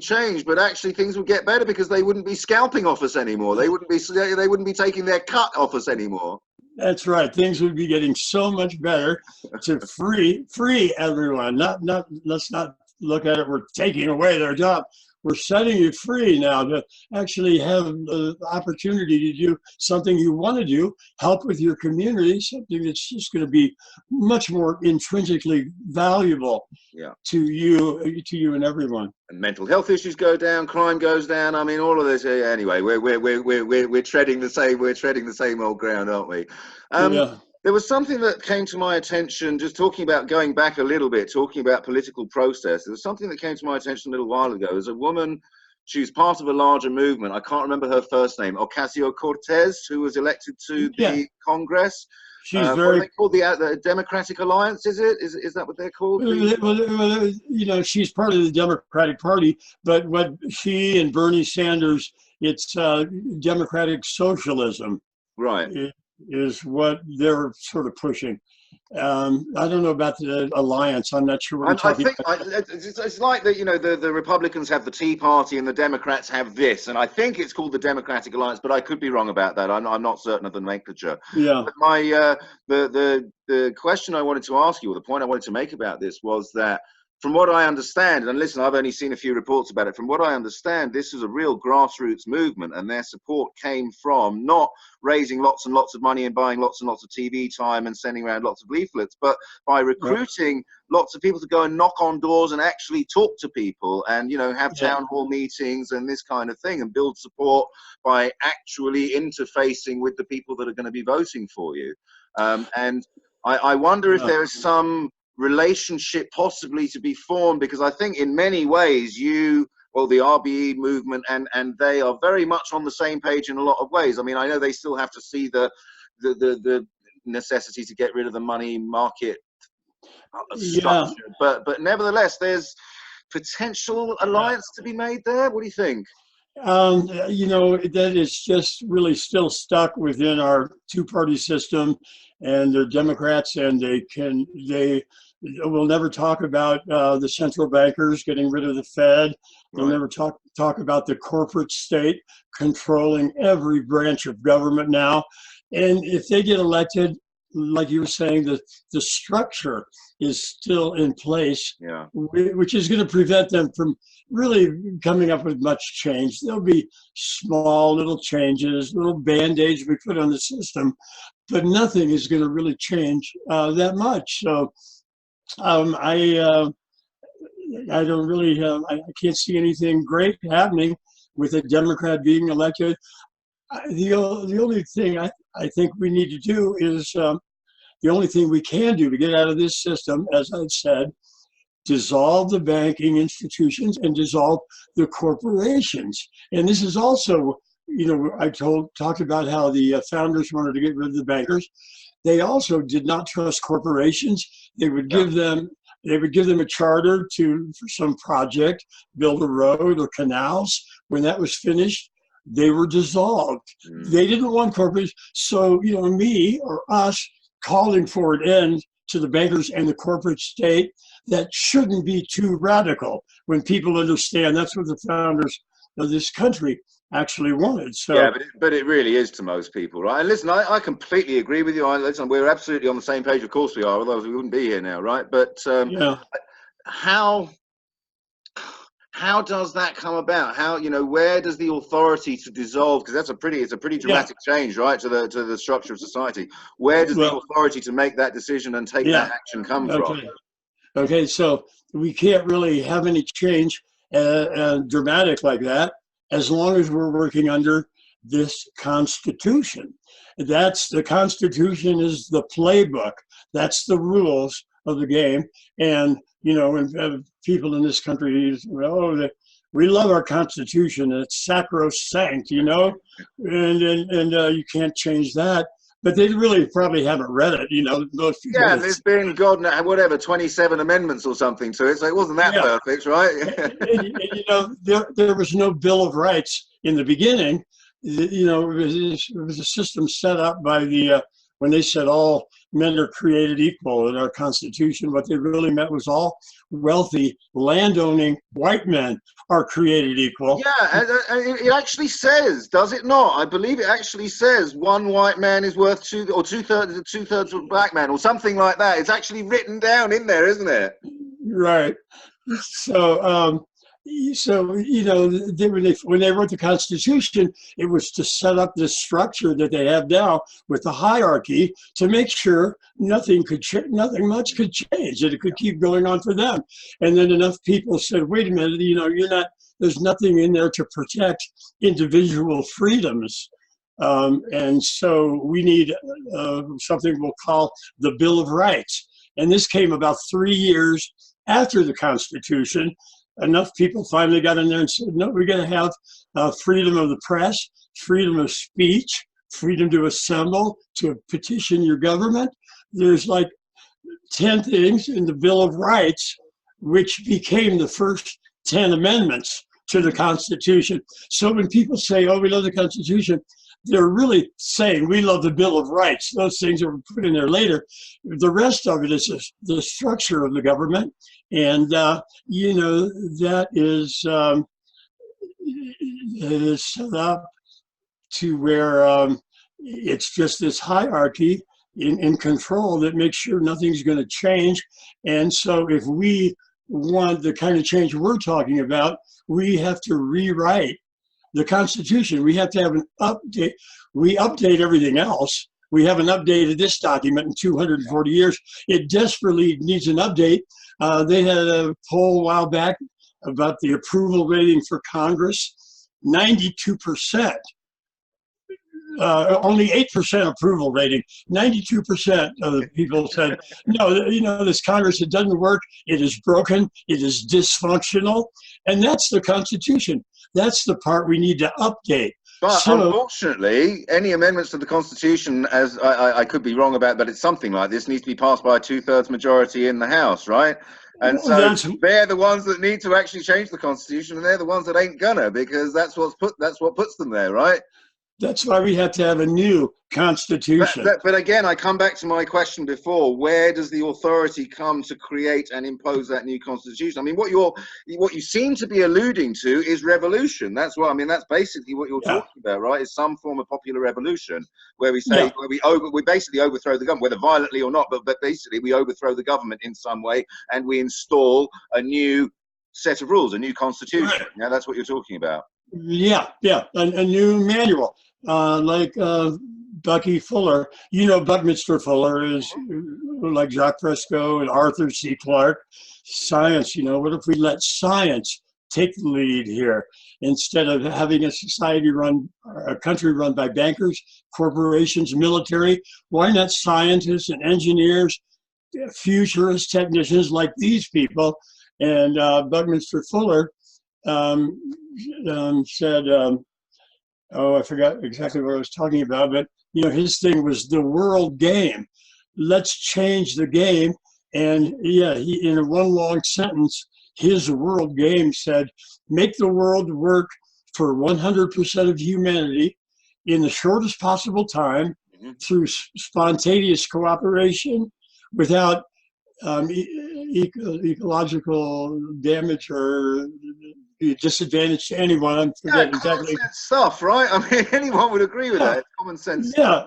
change, but actually things would get better, because they wouldn't be scalping off us anymore. They wouldn't be taking their cut off us anymore. That's right. Things would be getting so much better to free everyone. Let's not look at it. We're taking away their job. We're setting you free now to actually have the opportunity to do something you want to do, help with your community, something that's just going to be much more intrinsically valuable to you and everyone. And mental health issues go down, crime goes down. I mean, all of this. Anyway, we're treading the same old ground, aren't we? Yeah. There was something that came to my attention, just talking about going back a little bit, talking about political process. There was something that came to my attention a little while ago. There's a woman, she was part of a larger movement. I can't remember her first name, Ocasio-Cortez, who was elected to the Congress. She's what are they called? The Democratic Alliance, is it? Is that what they're called? Well, she's part of the Democratic Party, but what she and Bernie Sanders, it's democratic socialism. Right. Is what they're sort of pushing. I don't know about the alliance. I'm not sure what you're talking about. It's like that. The Republicans have the Tea Party and the Democrats have this, and I think it's called the Democratic Alliance, but I could be wrong about that. I'm not certain of the nomenclature. Yeah. But the question I wanted to ask you, or the point I wanted to make about this, was that, from what I understand, and listen, I've only seen a few reports about it. From what I understand, this is a real grassroots movement, and their support came from not raising lots and lots of money and buying lots and lots of TV time and sending around lots of leaflets, but by recruiting lots of people to go and knock on doors and actually talk to people, and have town hall meetings and this kind of thing, and build support by actually interfacing with the people that are going to be voting for you. And I wonder if there is some relationship possibly to be formed, because I think in many ways the RBE movement and they are very much on the same page in a lot of ways. I mean, I know they still have to see the necessity to get rid of the money market structure, but nevertheless, there's potential alliance to be made there. What do you think? That is just really still stuck within our two-party system, and the Democrats, and they will never talk about the central bankers getting rid of the Fed. They'll never talk about the corporate state controlling every branch of government now. And if they get elected, like you were saying, the structure is still in place, Yeah. which is going to prevent them from really coming up with much change. There'll be small little changes, little band-aids we put on the system, but nothing is going to really change that much. So I don't really, I can't see anything great happening with a Democrat being elected. The only thing I think we need to do is, the only thing we can do to get out of this system, as I've said, dissolve the banking institutions and dissolve the corporations. And this is also, I talked about how the founders wanted to get rid of the bankers. They also did not trust corporations. They would give them a charter for some project, build a road or canals. When that was finished, they were dissolved. They didn't want corporations. So, me or us calling for an end to the bankers and the corporate state, that shouldn't be too radical when people understand that's what the founders of this country actually wanted. So yeah, but it really is to most people, right? And listen, I completely agree with you. Listen, we're absolutely on the same page. Of course we are, otherwise we wouldn't be here now, right? But how does that come about? How, where does the authority to dissolve, because it's a pretty dramatic change, right, to the structure of society. Where does the authority to make that decision and take that action come from? Okay, so we can't really have any change dramatic like that as long as we're working under this Constitution. The Constitution is the playbook. That's the rules of the game. And, when people in this country, we love our Constitution, and it's sacrosanct, and you can't change that. But they really probably haven't read it, there's been, God, whatever, 27 amendments or something to it, so it wasn't that perfect, right? There was no Bill of Rights in the beginning. It was a system set up by when they said all men are created equal in our Constitution. What they really meant was all wealthy, landowning white men are created equal. Yeah, and it actually says, does it not? I believe it actually says one white man is worth two-thirds of a black man, or something like that. It's actually written down in there, isn't it? Right. So, when they wrote the Constitution, it was to set up this structure that they have now with the hierarchy to make sure nothing much could change, that it could keep going on for them. And then enough people said, wait a minute, there's nothing in there to protect individual freedoms. And so we need something we'll call the Bill of Rights. And this came about 3 years after the Constitution. Enough people finally got in there and said, no, we're going to have freedom of the press, freedom of speech, freedom to assemble, to petition your government. There's like 10 things in the Bill of Rights, which became the first 10 amendments to the Constitution. So when people say, oh, we love the Constitution, they're really saying we love the Bill of Rights. Those things that were put in there later. The rest of it is the structure of the government. And, that is set up to where it's just this hierarchy in control that makes sure nothing's going to change. And so if we want the kind of change we're talking about, we have to rewrite the Constitution. We have to have an update. We update everything else. We haven't updated this document in 240 years. It desperately needs an update. They had a poll a while back about the approval rating for Congress, 92%. Only 8% approval rating. 92% of the people said, no, this Congress, it doesn't work. It is broken. It is dysfunctional. And that's the Constitution. That's the part we need to update. But unfortunately, any amendments to the Constitution, as I could be wrong about, but it's something like this, needs to be passed by a 2/3 majority in the House, right? And so they're the ones that need to actually change the Constitution, and they're the ones that ain't gonna, because that's what puts them there, right? That's why we have to have a new constitution. But again, I come back to my question before: where does the authority come to create and impose that new constitution? I mean, what you seem to be alluding to is revolution. That's what I mean. That's basically what you're Yeah. talking about, right? Is some form of popular revolution where we say Yeah. we basically overthrow the government, whether violently or not, but basically we overthrow the government in some way and we install a new set of rules, a new constitution. Right. Yeah, that's what you're talking about. Yeah, yeah, a new manual, like Bucky Fuller. You know, Buckminster Fuller is like Jacques Fresco and Arthur C. Clarke. Science, you know, what if we let science take the lead here instead of having a society run, a country run by bankers, corporations, military? Why not scientists and engineers, futurist technicians like these people? And Buckminster Fuller um, said, oh, I forgot exactly what I was talking about, but you know, his thing was the world game. Let's change the game. And yeah, he, in a one long sentence, his world game said, make the world work for 100% of humanity in the shortest possible time through spontaneous cooperation without ecological damage or be a disadvantage to anyone. I'm forgetting exactly. Common sense stuff, right? I mean, anyone would agree with that. It's common sense. Yeah.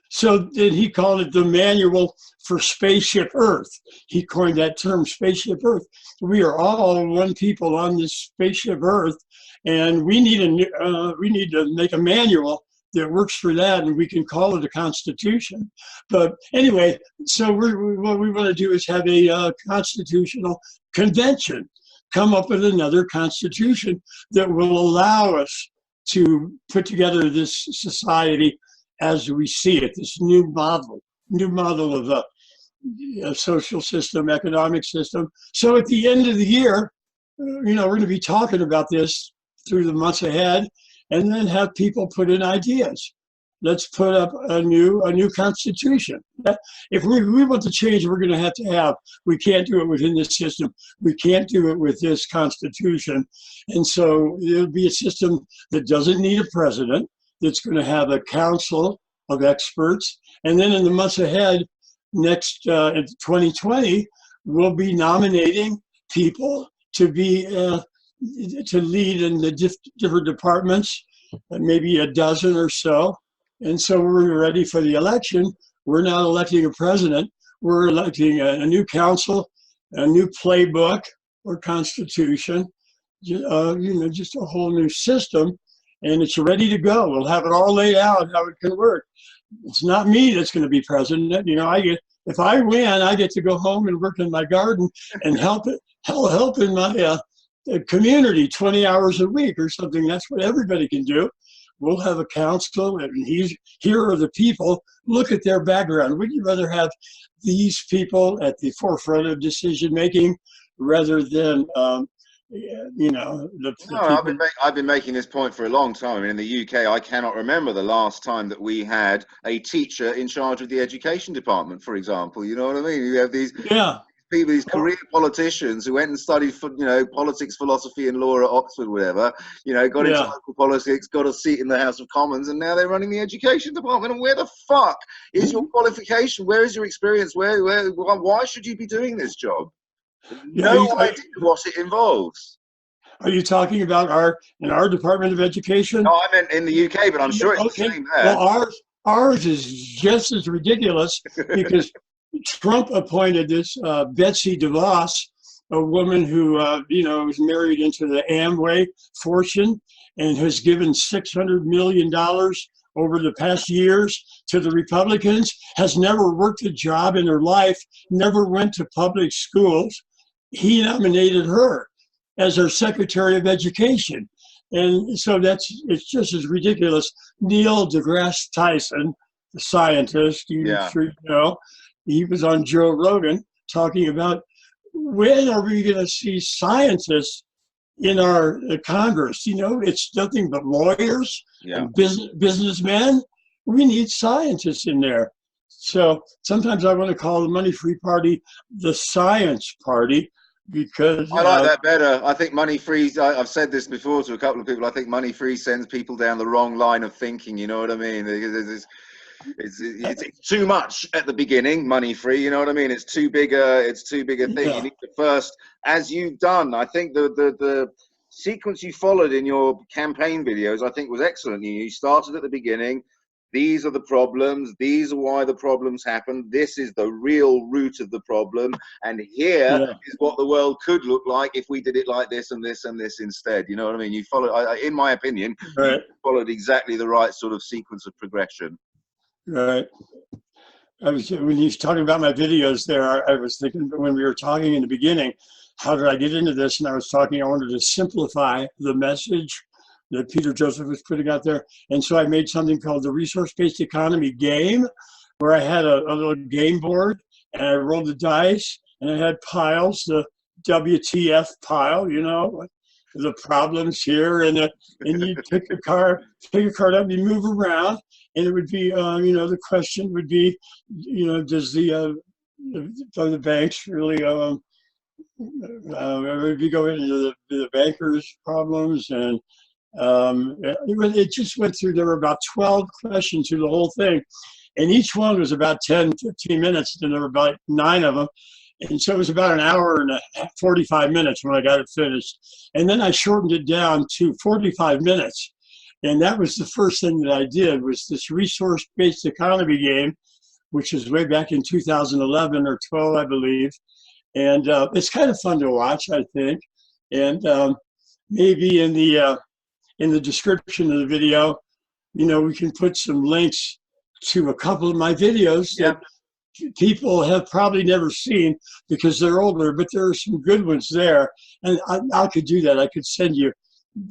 So then he called it the Manual for Spaceship Earth. He coined that term, Spaceship Earth. We are all one people on this spaceship Earth, and we need to make a manual that works for that, and we can call it a constitution. But anyway, so what we want to do is have a constitutional convention, come up with another constitution that will allow us to put together this society as we see it, this new model of a social system, economic system. So at the end of the year, you know, we're going to be talking about this through the months ahead, and then have people put in ideas. Let's put up a new constitution. If we want the change we're going to have, we can't do it within this system. We can't do it with this constitution. And so it'll be a system that doesn't need a president, that's going to have a council of experts. And then in the months ahead, next in 2020, we'll be nominating people to be to lead in the different departments, maybe a dozen or so. And so we're ready for the election. We're not electing a president. We're electing a new council, a new playbook or constitution, you know, just a whole new system. And it's ready to go. We'll have it all laid out how it can work. It's not me that's going to be president. You know, if I win, I get to go home and work in my garden and help in my community 20 hours a week or something. That's what everybody can do. We'll have a council, and here are the people. Look at their background. Would you rather have these people at the forefront of decision making rather than you know, I've been making this point for a long time. In the UK, I cannot remember the last time that we had a teacher in charge of the education department, for example. You know what I mean? You have these people, these career politicians who went and studied, you know, politics, philosophy, and law at Oxford, whatever. You know, got into local politics, got a seat in the House of Commons, and now they're running the education department. And where the fuck is your qualification? Where is your experience? Why should you be doing this job? No idea what it involves. Are you talking about in our Department of Education? No, I meant in the UK, but I'm sure it's the same there. Well, ours is just as ridiculous because Trump appointed this Betsy DeVos, a woman who you know, was married into the Amway fortune and has given $600 million over the past years to the Republicans, has never worked a job in her life, never went to public schools. He nominated her as our Secretary of Education. And so it's just as ridiculous. Neil deGrasse Tyson, the scientist, sure you know, he was on Joe Rogan talking about, when are we going to see scientists in our Congress? You know, it's nothing but lawyers and businessmen. We need scientists in there. So sometimes I want to call the Money Free Party the Science Party, because I like that better. I think money free. I've said this before to a couple of people. I think money free sends people down the wrong line of thinking. You know what I mean? It's too much at the beginning, money free. You know what I mean? It's too big a thing. You yeah, need to first, as you've done. I think the sequence you followed in your campaign videos, I think, was excellent. You started at the beginning. These are the problems. These are why the problems happen. This is the real root of the problem. And here yeah, is what the world could look like if we did it like this and this and this instead. You know what I mean? You followed, in my opinion, you right, followed exactly the right sort of sequence of progression. right. When you were talking about my videos there, I was thinking when we were talking in the beginning, how did I get into this? And I was talking, I wanted to simplify the message that Peter Joseph was putting out there. And so I made something called the resource-based economy game, where I had a little game board and I rolled the dice and I had piles, the WTF pile, you know, the problems here, and you pick a card up, you move around, and it would be, you know, the question would be, you know, does the banks really, if you go into the bankers' problems, and it just went through, there were about 12 questions through the whole thing, and each one was about 10, 15 minutes, and there were about 9 of them. And so it was about an hour and 45 minutes when I got it finished. And then I shortened it down to 45 minutes. And that was the first thing that I did, was this resource-based economy game, which was way back in 2011 or 12, I believe. And it's kind of fun to watch, I think. And maybe in the description of the video, you know, we can put some links to a couple of my videos that people have probably never seen because they're older, but there are some good ones there. And I could do that. I could send you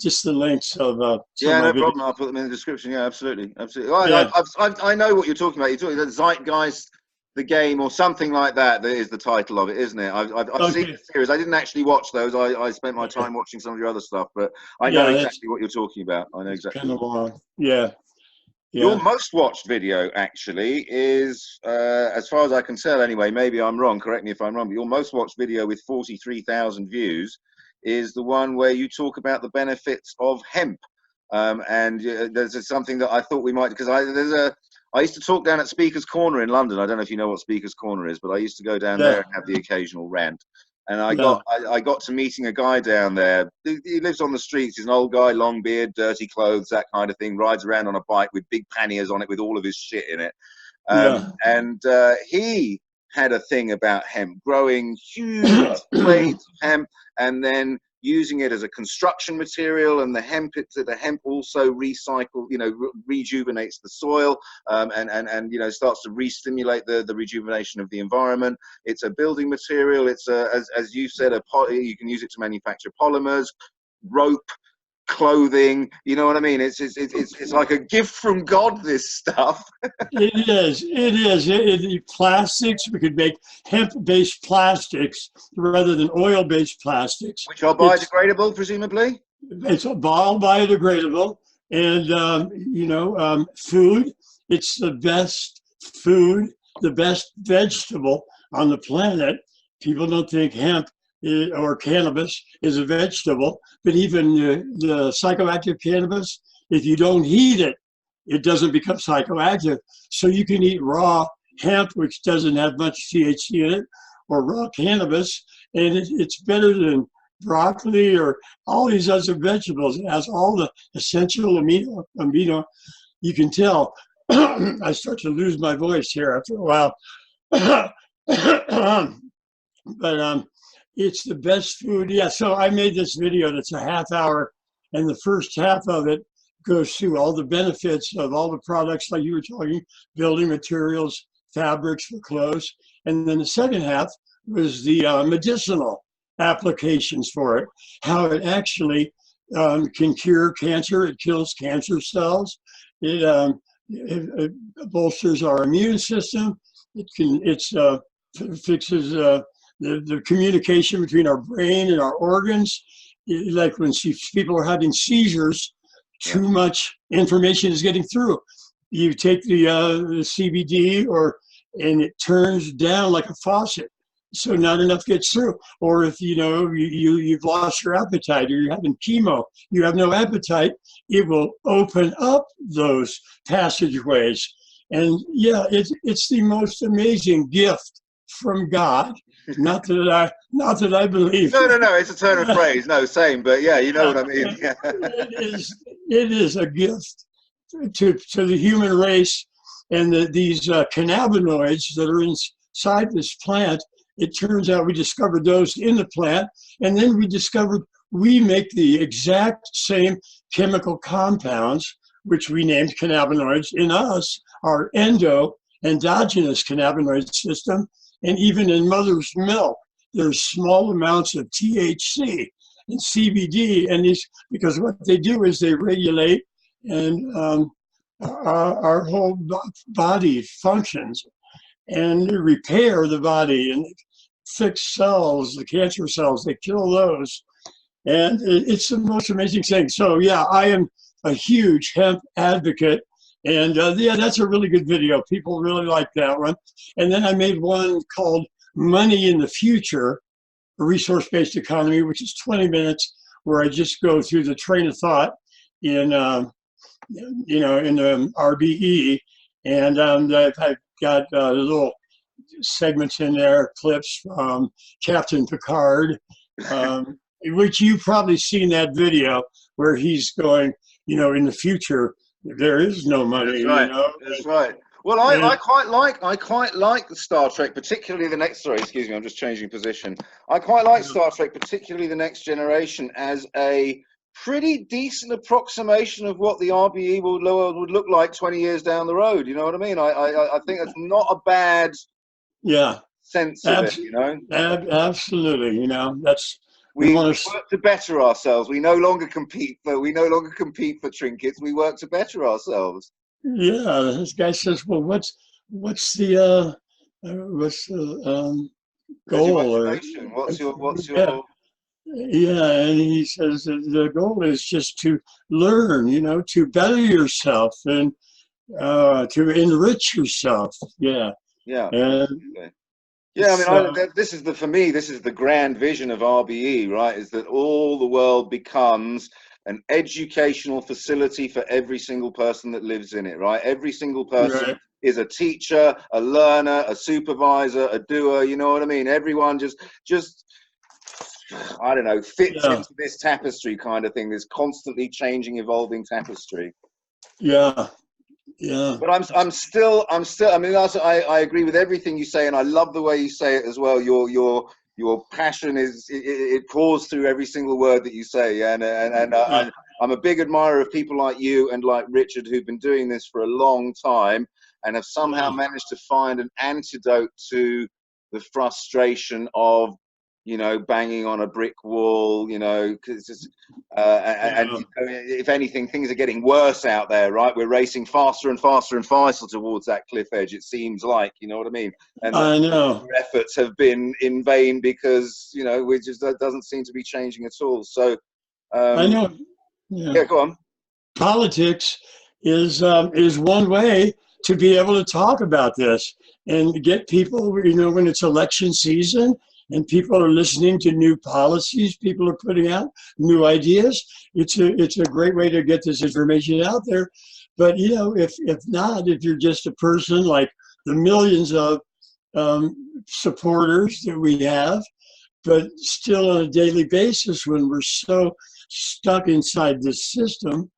just the links of Yeah, no videos. problem. I'll put them in the description. Yeah, absolutely, absolutely. Well, Yeah. I know what you're talking about. You're talking about Zeitgeist, the game, or something like that. That is the title of it, isn't it? I've seen the series. I didn't actually watch those. I spent my time watching some of your other stuff, but I know exactly what you're talking about. I know exactly. Kind of long. Yeah. Your most watched video actually is, as far as I can tell anyway, maybe I'm wrong, correct me if I'm wrong, but your most watched video with 43,000 views is the one where you talk about the benefits of hemp. And there's something that I thought we might, because I used to talk down at Speaker's Corner in London. I don't know if you know what Speaker's Corner is, but I used to go down there and have the occasional rant. And I got to meeting a guy down there. He lives on the streets. He's an old guy, long beard, dirty clothes, that kind of thing. Rides around on a bike with big panniers on it with all of his shit in it. And he had a thing about hemp, growing huge blades of hemp and then using it as a construction material, and the hemp also recycle, you know, rejuvenates the soil, and you know, starts to re-stimulate the rejuvenation of the environment. It's a building material. It's as you said, you can use it to manufacture polymers, rope, clothing. You know what I mean? It's like a gift from God, this stuff. It is. Plastics, we could make hemp-based plastics rather than oil-based plastics. Which are biodegradable, presumably? It's all biodegradable. And, you know, food, it's the best food, the best vegetable on the planet. People don't think hemp or cannabis is a vegetable, but even the psychoactive cannabis, if you don't heat it, it doesn't become psychoactive. So you can eat raw hemp, which doesn't have much THC in it, or raw cannabis, and it's better than broccoli or all these other vegetables. It has all the essential amino. You can tell I start to lose my voice here after a while. But it's the best food. Yeah, so I made this video that's a half hour, and the first half of it goes through all the benefits of all the products, like you were talking, building materials, fabrics for clothes. And then the second half was the medicinal applications for it, how it actually can cure cancer. It kills cancer cells. It bolsters our immune system. It fixes the communication between our brain and our organs. Like when people are having seizures, too much information is getting through. You take the CBD and it turns down like a faucet. so not enough gets through. Or if you've lost your appetite, or you're having chemo, you have no appetite, it will open up those passageways. And yeah, it's the most amazing gift from God. Not that I believe. No, it's a turn of phrase. No, same, but yeah, you know what I mean. Yeah. It is a gift to the human race, and these cannabinoids that are inside this plant. It turns out we discovered those in the plant, and then we discovered we make the exact same chemical compounds, which we named cannabinoids, in us, our endogenous cannabinoid system, and even in mother's milk, there's small amounts of THC and CBD, and these, because what they do is they regulate and our whole body functions and repair the body and fix cells, the cancer cells, they kill those. And it's the most amazing thing. So yeah, I am a huge hemp advocate. And yeah, that's a really good video. People really like that one. And then I made one called Money in the Future, a resource-based economy, which is 20 minutes where I just go through the train of thought in, in RBE. And I've got little segments in there, clips from Captain Picard, which you've probably seen that video where he's going, in the future, there is no money. That's right. That's right. Well, I quite like Star Trek, particularly the next. Sorry, excuse me, I'm just changing position. I quite like Star Trek, particularly the Next Generation, as a pretty decent approximation of what the RBE would look like 20 years down the road. You know what I mean? I think it's not a bad sense of it. Absolutely. That's. We work to better ourselves. We no longer compete for trinkets. We work to better ourselves. Yeah, this guy says, "Well, what's the goal?" What's your Yeah, and he says the goal is just to learn, to better yourself and to enrich yourself. Yeah. Yeah. And yeah, I mean, this is the grand vision of RBE, right? Is that all the world becomes an educational facility for every single person that lives in it, right? Every single person is a teacher, a learner, a supervisor, a doer. You know what I mean? Everyone just I don't know, fits into this tapestry kind of thing. This constantly changing, evolving tapestry. Yeah. Yeah. But I'm still. I mean, I agree with everything you say, and I love the way you say it as well. Your passion it pours through every single word that you say, and I'm a big admirer of people like you and like Richard, who've been doing this for a long time and have somehow managed to find an antidote to the frustration of banging on a brick wall, because if anything, things are getting worse out there, right? We're racing faster and faster and faster towards that cliff edge, it seems like, you know what I mean? And I know our efforts have been in vain because, that doesn't seem to be changing at all. So, I know. Yeah, go on. Politics is one way to be able to talk about this and get people, when it's election season, and people are listening to new policies, people are putting out new ideas. It's a great way to get this information out there. But if you're just a person like the millions of supporters that we have, but still on a daily basis, when we're so stuck inside this system,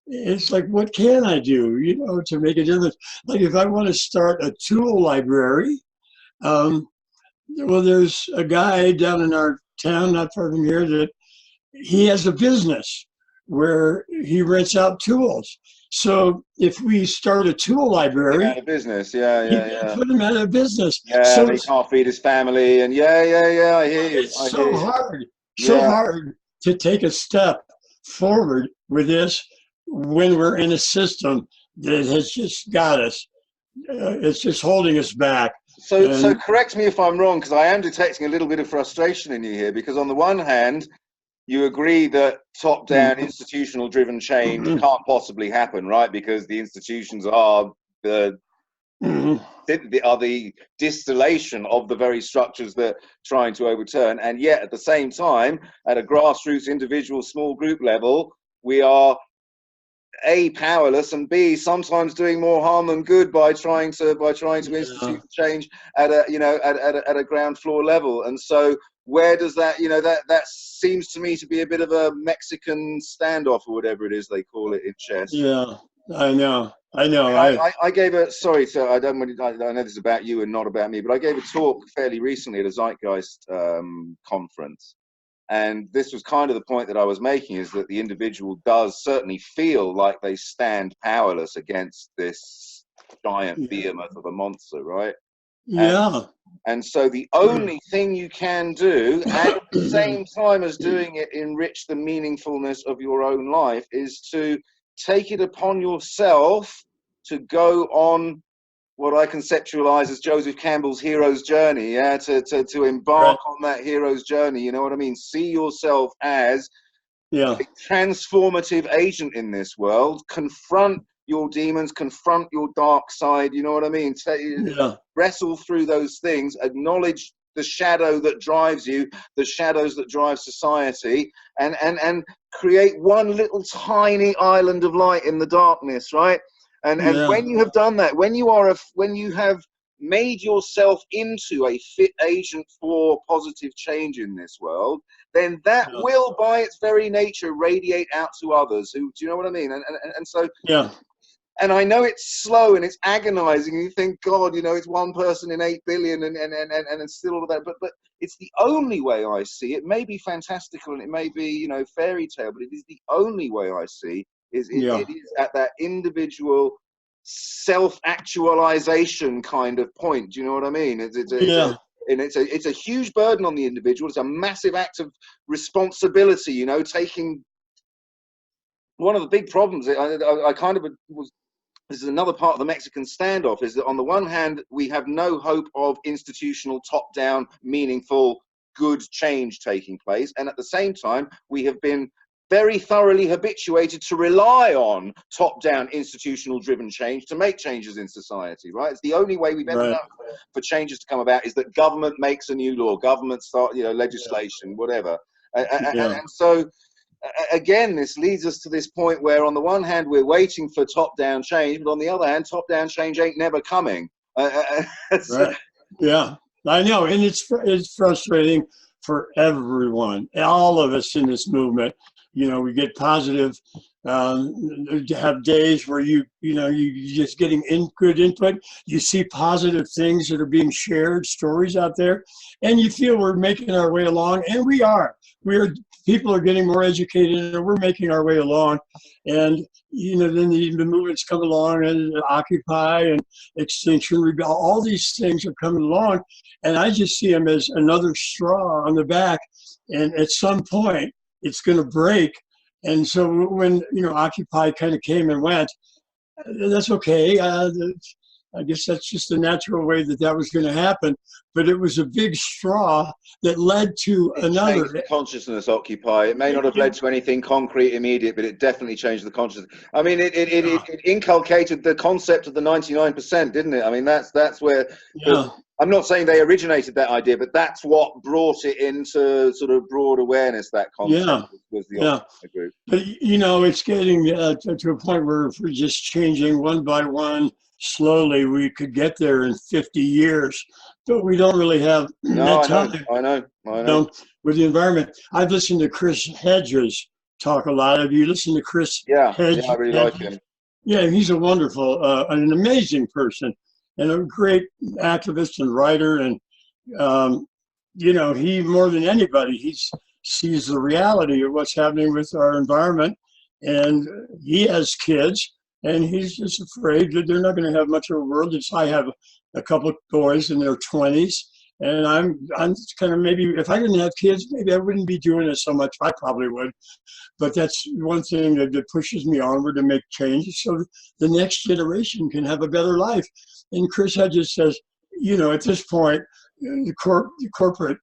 it's like, what can I do, to make a difference? Like if I want to start a tool library, well, there's a guy down in our town, not far from here, that he has a business where he rents out tools. So if we start a tool library, out of business, yeah. Put him out of business. Yeah, so he can't feed his family, and I hear you. It's so hard to take a step forward with this when we're in a system that has just got us. It's just holding us back. So correct me if I'm wrong, because I am detecting a little bit of frustration in you here, because on the one hand, you agree that top-down institutional-driven change can't possibly happen, right? Because the institutions are the Mhm. Are the distillation of the very structures that trying to overturn. And yet at the same time, at a grassroots, individual, small group level, we are A, powerless, and B, sometimes doing more harm than good by trying to Yeah. institute change at a, at a ground floor level. And so where does that, that seems to me to be a bit of a Mexican standoff, or whatever it is they call it in chess. Yeah, I know. I know. I gave a, sorry, so I know this is about you and not about me, but I gave a talk fairly recently at a Zeitgeist conference. And this was kind of the point that I was making, is that the individual does certainly feel like they stand powerless against this giant behemoth of a monster, right? Yeah. And so the only thing you can do, at the same time as doing it enrich the meaningfulness of your own life, is to take it upon yourself to go on what I conceptualize as Joseph Campbell's hero's journey, to Right. embark on that hero's journey, you know what I mean? See yourself as Yeah. a transformative agent in this world, confront your demons, confront your dark side, you know what I mean? Yeah. Wrestle through those things, acknowledge the shadow that drives you, the shadows that drive society, and create one little tiny island of light in the darkness, right? And Yeah. when you have done that, when you have made yourself into a fit agent for positive change in this world, then that Yeah. will, by its very nature, radiate out to others. Who, do you know what I mean? And so, Yeah. and I know it's slow and it's agonizing, and you think, God, it's one person in 8 billion, and still all of that. But it's the only way I see it. May be fantastical and it may be, fairy tale, but it is the only way I see Yeah. it is at that individual self-actualization kind of point. Do you know what I mean? Yeah. It's a huge burden on the individual. It's a massive act of responsibility, taking one of the big problems. I kind of was, this is another part of the Mexican standoff, is that on the one hand, we have no hope of institutional, top-down, meaningful, good change taking place. And at the same time, we have been very thoroughly habituated to rely on top-down, institutional-driven change to make changes in society, right? It's the only way we've ever Right. known for changes to come about, is that government makes a new law, government start, Yeah. legislation, whatever. Yeah. And so, again, this leads us to this point where, on the one hand, we're waiting for top-down change, but on the other hand, top-down change ain't never coming. So, Right. Yeah. I know, and it's frustrating for everyone, all of us in this movement. We get positive, have days where you just getting good input. You see positive things that are being shared, stories out there, and you feel we're making our way along, and we are. People are getting more educated, and we're making our way along. And then the movements come along, and Occupy and Extinction Rebellion, all these things are coming along, and I just see them as another straw on the back. And at some point, it's going to break. And so when Occupy kind of came and went, that's okay. I guess that's just the natural way that was going to happen. But it was a big straw that led to it another. changed the consciousness, Occupy. It may not have led to anything concrete, immediate, but it definitely changed the consciousness. I mean, it inculcated the concept of the 99%, didn't it? I mean, that's where, Yeah. I'm not saying they originated that idea, but that's what brought it into sort of broad awareness, that concept. Yeah. Was the Yeah. Occupy group. But it's getting to a point where if we're just changing one by one slowly, we could get there in 50 years. But we don't really have No, that time. I know. With the environment. I've listened to Chris Hedges talk a lot. Have you listened to Chris Yeah, I Hedges? really like him. Yeah, he's a wonderful, an amazing person, and a great activist and writer. And he, more than anybody, he sees the reality of what's happening with our environment, and he has kids, and he's just afraid that they're not going to have much of a world. I have a couple of boys in their 20s, and I'm kind of, maybe if I didn't have kids, maybe I wouldn't be doing this so much. I probably would, but that's one thing that pushes me onward to make changes so the next generation can have a better life. And Chris Hedges says, at this point, the corporate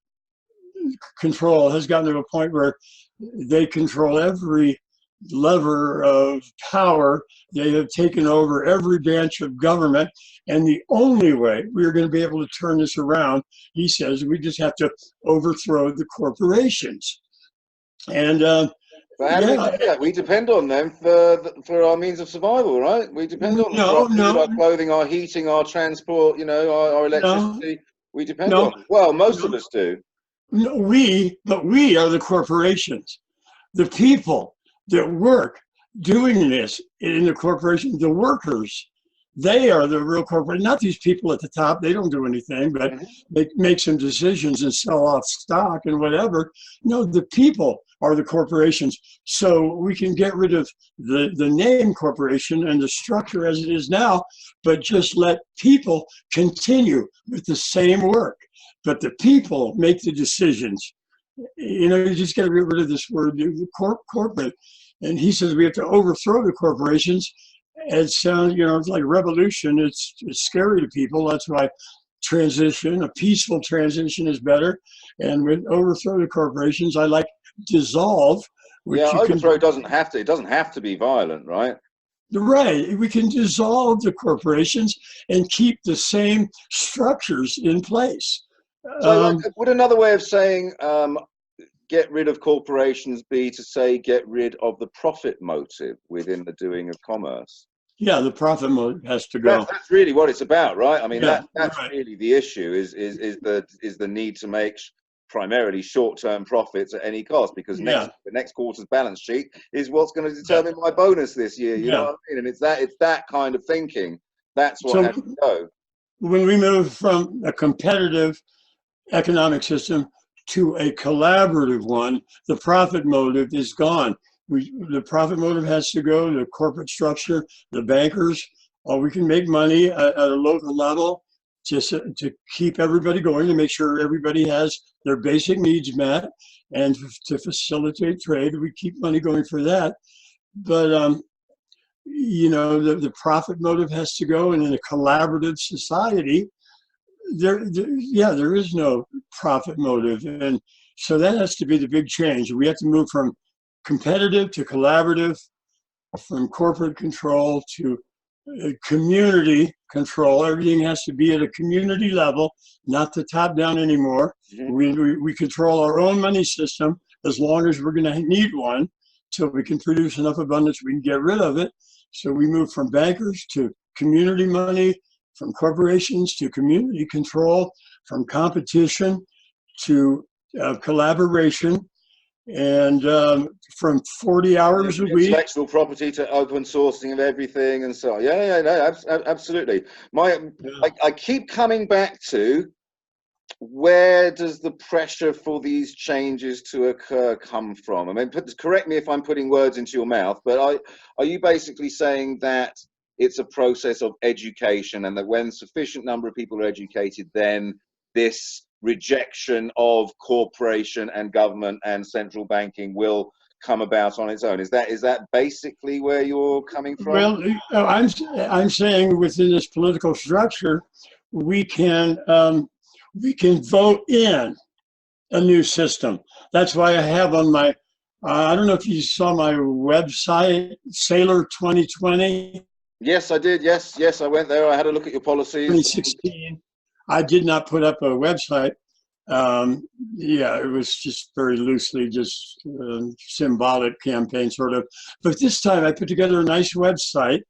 control has gotten to a point where they control every lever of power. They have taken over every branch of government. And the only way we're going to be able to turn this around, he says, we just have to overthrow the corporations. And But how do we do that? We depend on them for our means of survival, right? We depend on them for our food, our clothing, our heating, our transport, you know, our electricity. We depend on them. Well, most of us do. No, but we are the corporations. The people that work doing this in the corporation, the workers, they are the real corporate, not these people at the top. They don't do anything, but they make some decisions and sell off stock and whatever. No, the people are the corporations. So we can get rid of the name corporation and the structure as it is now, but just let people continue with the same work. But the people make the decisions. You know, you just got to get rid of this word, the corporate. And he says we have to overthrow the corporations. It sounds, you know, it's like revolution. It's scary to people. That's why a peaceful transition is better. And with overthrow the corporations, I like dissolve. Yeah, overthrow doesn't have to. It doesn't have to be violent, right? Right. We can dissolve the corporations and keep the same structures in place. So would another way of saying get rid of corporations be to say get rid of the profit motive within the doing of commerce? Yeah, the profit motive has to go. That's really what it's about, right? I mean, yeah, that's right. Really the issue is the need to make primarily short-term profits at any cost, because the next quarter's balance sheet is what's going to determine my bonus this year. You know what I mean? And it's that kind of thinking. That's what has to go. When we move from a competitive economic system to a collaborative one, the profit motive is gone. The profit motive has to go, the corporate structure, the bankers. We can make money at a local level just to keep everybody going, to make sure everybody has their basic needs met, and to facilitate trade. We keep money going for that. But, you know, the profit motive has to go, and in a collaborative society, there is no profit motive. And so that has to be the big change. We have to move from competitive to collaborative, from corporate control to community control. Everything has to be at a community level, not the top down anymore. We control our own money system as long as we're going to need one, till we can produce enough abundance we can get rid of it. So we move from bankers to community money, from corporations to community control, from competition to collaboration, and from 40 hours a week. Intellectual property to open sourcing of everything and so on. No, absolutely. I keep coming back to, where does the pressure for these changes to occur come from? I mean, correct me if I'm putting words into your mouth, but are you basically saying that it's a process of education, and that when sufficient number of people are educated, then this rejection of corporation and government and central banking will come about on its own? Is that basically where you're coming from? Well, I'm saying within this political structure, we can vote in a new system. That's why I have on my, I don't know if you saw my website, Saylor 2020. Yes, I did. Yes, I went there. I had a look at your policies. 2016. I did not put up a website. It was just very loosely, just symbolic campaign sort of. But this time I put together a nice website,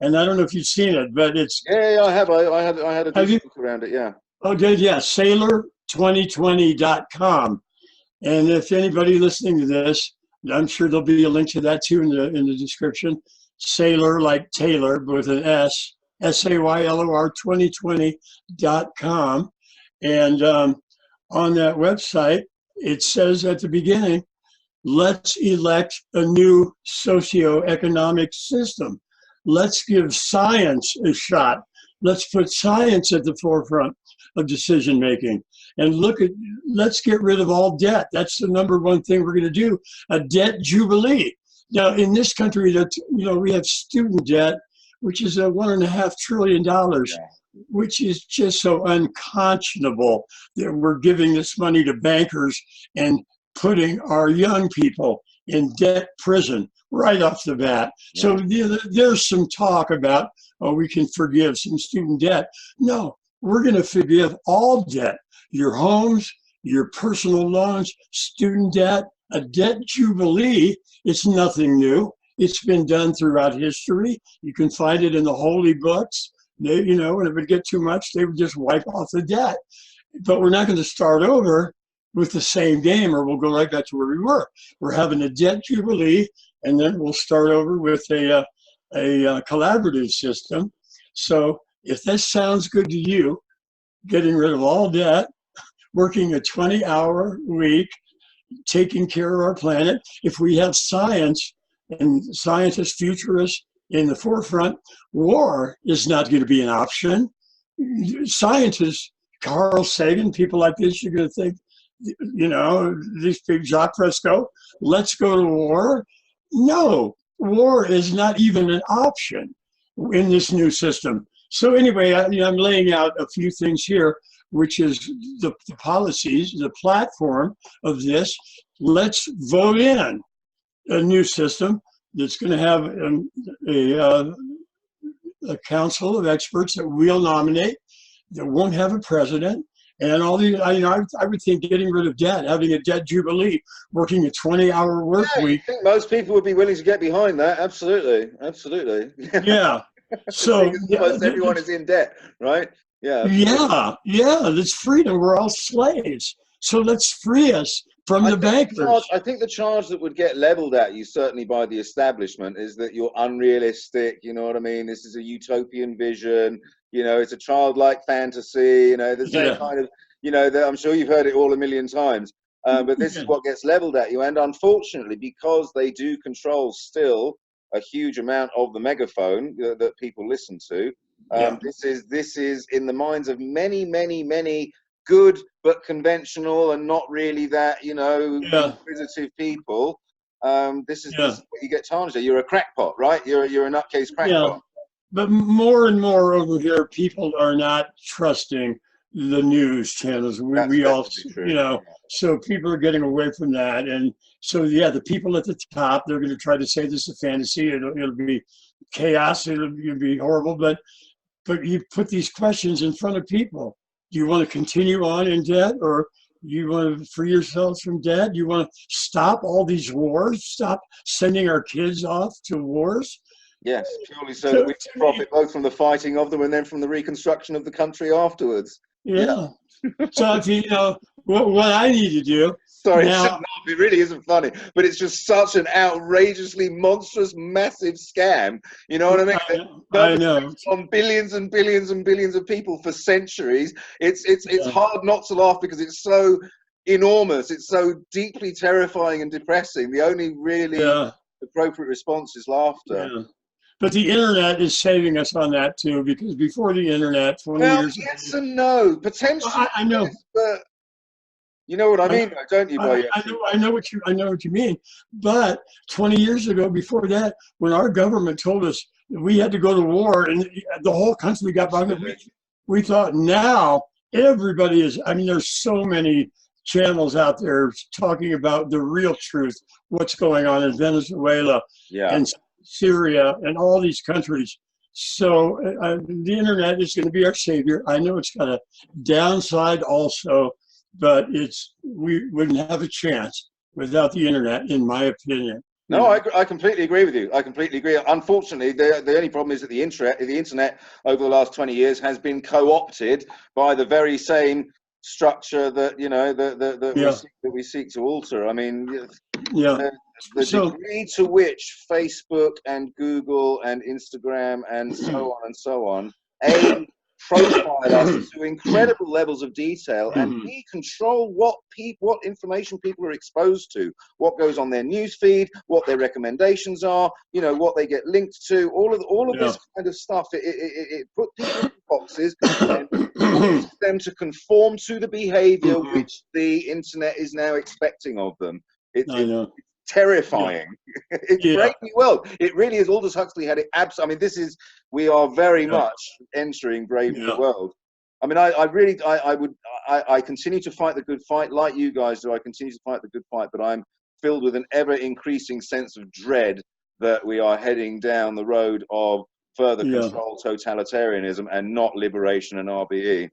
and I don't know if you've seen it, but it's. Yeah, I have. I had a decent look around it. Yeah. Oh, good. Yeah, Saylor2020.com. And if anybody listening to this, I'm sure there'll be a link to that too in the description. Saylor, like Taylor, but with an S, Saylor 2020.com. And on that website, it says at the beginning, let's elect a new socioeconomic system. Let's give science a shot. Let's put science at the forefront of decision making. And let's get rid of all debt. That's the number one thing we're going to do, a debt jubilee. Now, in this country, we have student debt, which is $1.5 trillion, which is just so unconscionable that we're giving this money to bankers and putting our young people in debt prison right off the bat. So there's some talk about, oh, we can forgive some student debt. No, we're going to forgive all debt, your homes, your personal loans, student debt, a debt jubilee. It's nothing new. It's been done throughout history. You can find it in the holy books. They, you know, and if it get too much, they would just wipe off the debt. But we're not going to start over with the same game, or we'll go right back to where we were. We're having a debt jubilee, and then we'll start over with a collaborative system. So if this sounds good to you, getting rid of all debt, working a 20-hour week, taking care of our planet, if we have science and scientists, futurists in the forefront, war is not going to be an option. Scientists, Carl Sagan, people like this, you're going to think, you know, these big Jacques Fresco, let's go to war. No, war is not even an option in this new system. So anyway, I'm laying out a few things here, which is the policies, the platform of this. Let's vote in a new system that's going to have a council of experts that we'll nominate, that won't have a president. And all these, I would think getting rid of debt, having a debt jubilee, working a 20-hour work week. I think most people would be willing to get behind that. Absolutely, absolutely. Yeah. So almost everyone is in debt, right? Yeah. Absolutely. Yeah. That's freedom. We're all slaves. So let's free us from the bankers. I think the charge that would get leveled at you, certainly by the establishment, is that you're unrealistic. You know what I mean? This is a utopian vision. You know, it's a childlike fantasy. You know, there's that kind of, you know, I'm sure you've heard it all a million times. But this is what gets leveled at you. And unfortunately, because they do control still a huge amount of the megaphone that people listen to, this is in the minds of many good but conventional and not really that, you know, inquisitive people. This is what you get tarnished at. You're a crackpot, right? You're a nutcase crackpot. But more and more over here, people are not trusting the news channels. We all, you know, so people are getting away from that. And so, the people at the top, they're going to try to say this is a fantasy. It'll be chaos. It'll be horrible. But you put these questions in front of people. Do you want to continue on in debt, or do you want to free yourselves from debt? Do you want to stop all these wars? Stop sending our kids off to wars? Yes, purely so that we can profit both from the fighting of them and then from the reconstruction of the country afterwards. Yeah. So if you know what I need to do. Sorry, now, it really isn't funny, but it's just such an outrageously monstrous, massive scam. You know what I mean? I know. On billions and billions and billions of people for centuries. It's hard not to laugh because it's so enormous. It's so deeply terrifying and depressing. The only really appropriate response is laughter. Yeah. But the internet is saving us on that too, because before the internet, 20 years ago. Yes and no, potentially. I know, yes, but you know what I mean, don't you, boy? I know what you mean. But 20 years ago, before that, when our government told us that we had to go to war and the whole country got bombed, we thought now everybody is. I mean, there's so many channels out there talking about the real truth, what's going on in Venezuela and Syria and all these countries. So the internet is going to be our savior. I know it's got a downside also, but we wouldn't have a chance without the internet, in my opinion. No, I completely agree with you. I completely agree. Unfortunately, the only problem is that the internet over the last 20 years has been co-opted by the very same structure that, you know, that we seek to alter. I mean, the degree to which Facebook and Google and Instagram and so on profile us to incredible levels of detail, and we control what information people are exposed to, what goes on their news feed, what their recommendations are, you know, what they get linked to, all of this kind of stuff. It put people in boxes and forces them to conform to the behavior which the internet is now expecting of them. It's terrifying. It's brave new world. It really is. Aldous Huxley had it. We are very much entering brave new world. I mean, I continue to fight the good fight like you guys do. I continue to fight the good fight, but I'm filled with an ever-increasing sense of dread that we are heading down the road of further control totalitarianism and not liberation and RBE.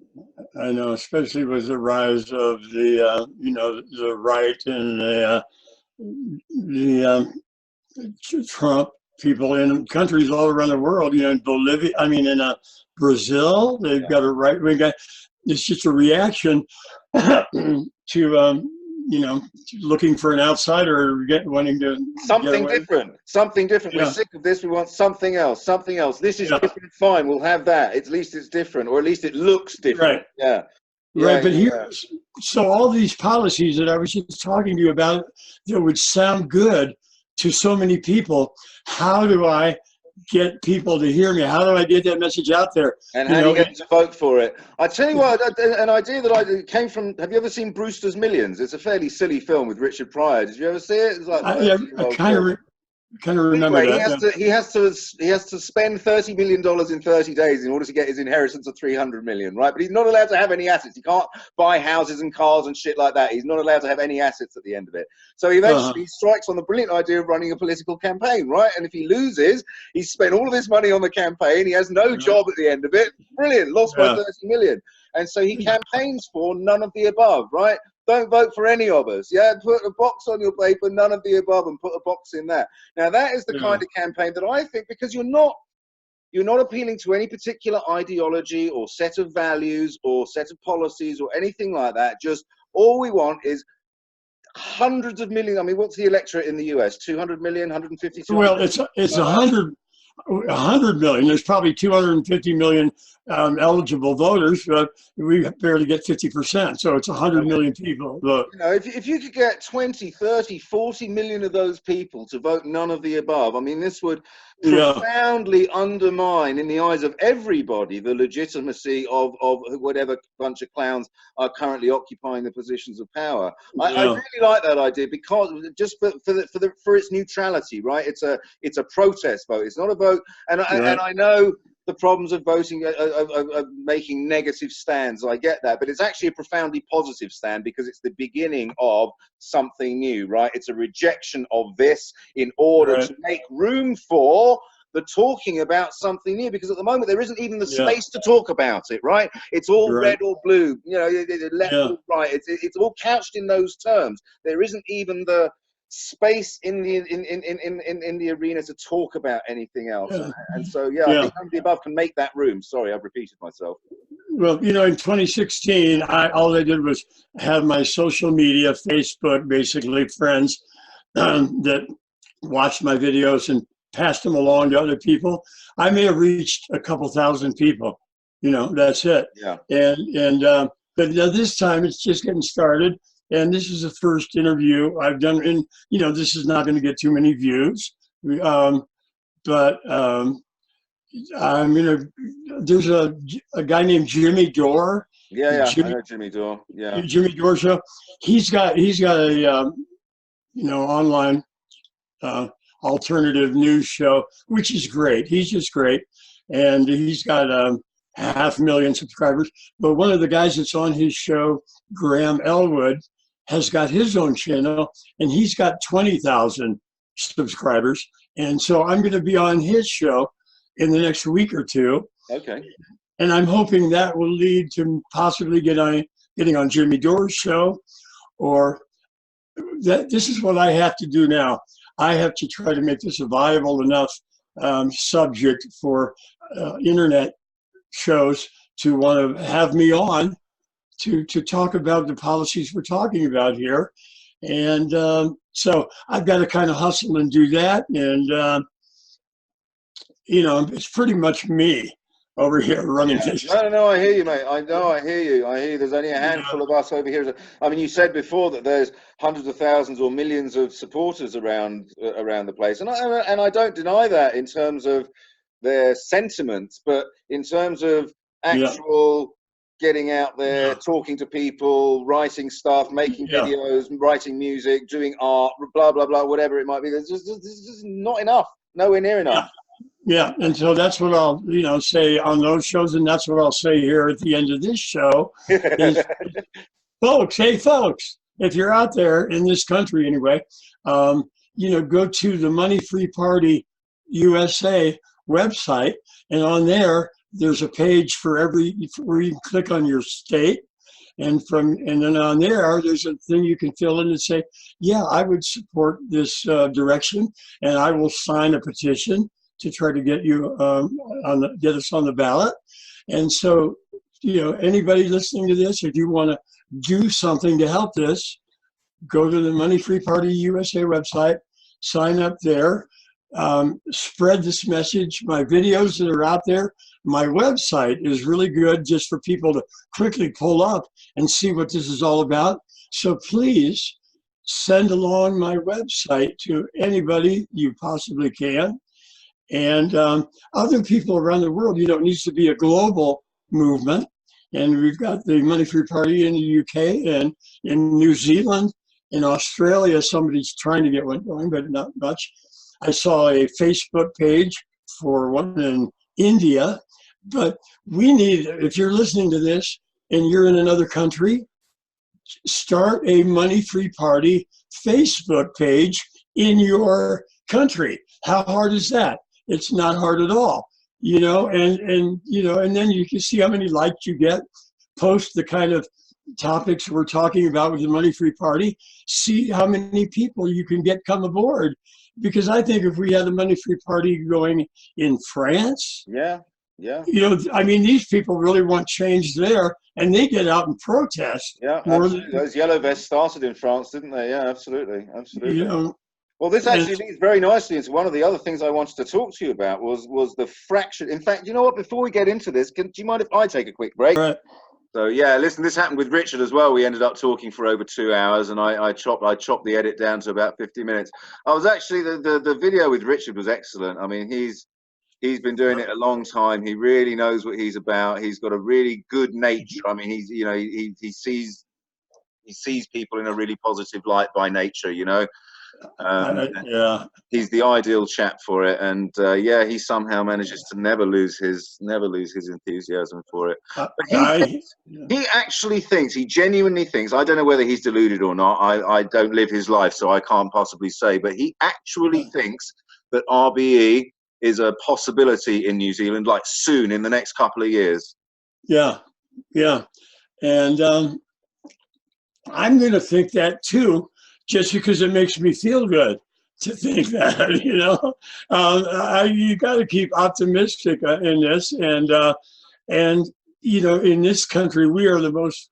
I know, especially with the rise of the, the right and the Trump people in countries all around the world, in Bolivia, in Brazil, they've got a right-wing guy. It's just a reaction to, looking for an outsider, wanting to something different. Yeah. We're sick of this. We want something else. This is different. Fine, we'll have that. At least it's different, or at least it looks different. Right. Right. But here's so all these policies that I was just talking to you about that would sound good to so many people. How do I get people to hear me? How do I get that message out there? And how do you get to vote for it? I tell you what, an idea that I came from. Have you ever seen Brewster's Millions? It's a fairly silly film with Richard Pryor. Did you ever see it? It's like I kind of remember anyway, that. He has to spend $30 million in 30 days in order to get his inheritance of 300 million, right? But he's not allowed to have any assets. He can't buy houses and cars and shit like that. He's not allowed to have any assets at the end of it. So eventually he strikes on the brilliant idea of running a political campaign, right? And if he loses, he's spent all of this money on the campaign. He has no job at the end of it. Brilliant, lost by 30 million. And so he campaigns for none of the above, right? Don't vote for any of us. Yeah, put a box on your paper, none of the above, and put a box in that. Now that is the kind of campaign that I think, because you're not appealing to any particular ideology or set of values or set of policies or anything like that. Just all we want is hundreds of millions. I mean, what's the electorate in the US? 200 million, 150? Well, it's 100 million. There's probably 250 million eligible voters, but we barely get 50%. So it's 100 million people. Look. If you could get 20, 30, 40 million of those people to vote none of the above, I mean, this would profoundly undermine, in the eyes of everybody, the legitimacy of whatever bunch of clowns are currently occupying the positions of power. I really like that idea, because just for its neutrality, right? It's a protest vote. It's not a vote, and I know the problems of voting, of making negative stands. I get that, but it's actually a profoundly positive stand, because it's the beginning of something new, right? It's a rejection of this in order to make room for the talking about something new, because at the moment there isn't even the space to talk about it, right? It's all red or blue, left or right. It's all couched in those terms. There isn't even the space in the arena to talk about anything else. And so I think none of the above can make that room. Sorry, I've repeated myself. Well, in 2016, all I did was have my social media, Facebook, basically friends that watched my videos and passed them along to other people. I may have reached a couple thousand people. That's it. But this time it's just getting started. And this is the first interview I've done, and this is not going to get too many views, but I'm gonna. There's a guy named Jimmy Dore. I know Jimmy Dore. Yeah, Jimmy Dore show. He's got a online alternative news show, which is great. He's just great, and he's got 500,000 subscribers. But one of the guys that's on his show, Graham Elwood, has got his own channel, and he's got 20,000 subscribers. And so I'm going to be on his show in the next week or two. Okay. And I'm hoping that will lead to possibly getting on Jimmy Dore's show, or that this is what I have to do now. I have to try to make this a viable enough subject for internet shows to want to have me on to talk about the policies we're talking about here. And so I've got to kind of hustle and do that. And, it's pretty much me over here running this. No, I hear you, mate. I hear you. There's only a handful of us over here. I mean, you said before that there's hundreds of thousands or millions of supporters around the place. And I don't deny that in terms of their sentiments, but in terms of actual getting out there, talking to people, writing stuff, making videos, writing music, doing art, blah, blah, blah, whatever it might be. There's just not enough, nowhere near enough. Yeah, and so that's what I'll, say on those shows, and that's what I'll say here at the end of this show. Is, folks, if you're out there in this country anyway, you know, go to the Money Free Party USA website, and on there, there's a page for where you can click on your state, and then on there's a thing you can fill in and say, yeah, I would support this direction, and I will sign a petition to try to get you get us on the ballot. And so, you know, anybody listening to this, if you want to do something to help this, go to the Money Free Party USA website, sign up there, spread this message. My videos that are out there, my website is really good just for people to quickly pull up and see what this is all about. So please send along my website to anybody you possibly can. And other people around the world. You know, it needs to be a global movement. And we've got the Money Free Party in the UK and in New Zealand. In Australia, somebody's trying to get one going, but not much. I saw a Facebook page for one in India. But we need, if you're listening to this and you're in another country, start a Money Free Party Facebook page in your country. How hard is that? It's not hard at all, you know, and you know, and then you can see how many likes you get. Post the kind of topics we're talking about with the Money Free Party. See how many people you can get come aboard. Because I think if we had the Money Free Party going in France, yeah, you know, I mean, these people really want change there, and they get out and protest. Yeah, absolutely. Those yellow vests started in France, didn't they? Yeah, absolutely, absolutely. You know, well, this actually leads very nicely into one of the other things I wanted to talk to you about was the fracture. In fact, you know what? Before we get into this, do you mind if I take a quick break? right. So yeah, listen, this happened with Richard as well. We ended up talking for over 2 hours, and I chopped the edit down to about 50 minutes. I was actually the video with Richard was excellent. I mean, he's been doing it a long time. He really knows what he's about. He's got a really good nature. I mean, he's, you know, he sees people in a really positive light by nature, you know. Yeah, he's the ideal chap for it, and yeah, he somehow manages to never lose his enthusiasm for it. But he actually thinks, he genuinely thinks, I don't know whether he's deluded or not, I don't live his life, so I can't possibly say, but he actually thinks that RBE is a possibility in New Zealand, like soon, in the next couple of years. Yeah, and I'm going to think that too, just because it makes me feel good to think that, you know. You got to keep optimistic in this, and you know, in this country, we are the most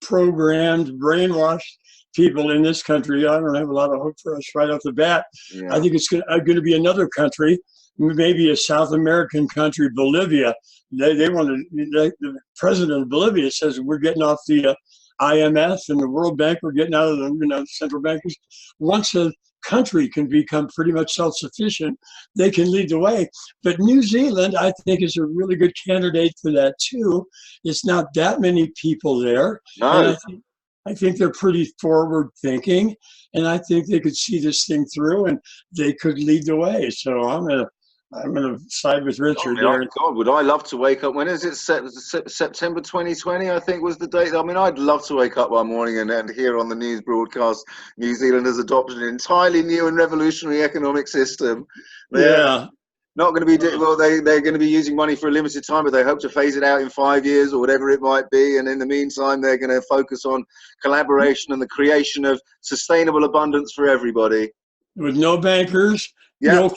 programmed, brainwashed people in this country. I don't have a lot of hope for us right off the bat. Yeah. I think it's going to be another country, maybe a South American country, Bolivia. They want to. The president of Bolivia says we're getting off the IMF and the World Bank. We're getting out of the, you know, central bankers. Once a country can become pretty much self-sufficient, they can lead the way. But New Zealand, I think, is a really good candidate for that too. It's not that many people there. No. And I think they're pretty forward thinking, and I think they could see this thing through and they could lead the way. So I'm gonna side with Richard there. God, would I love to wake up? When is it? September 2020, I think, was the date. I mean, I'd love to wake up one morning and hear on the news broadcast New Zealand has adopted an entirely new and revolutionary economic system. Yeah. Not going to be, well, they're going to be using money for a limited time, but they hope to phase it out in 5 years or whatever it might be. And in the meantime, they're going to focus on collaboration and the creation of sustainable abundance for everybody. With no bankers. Yeah.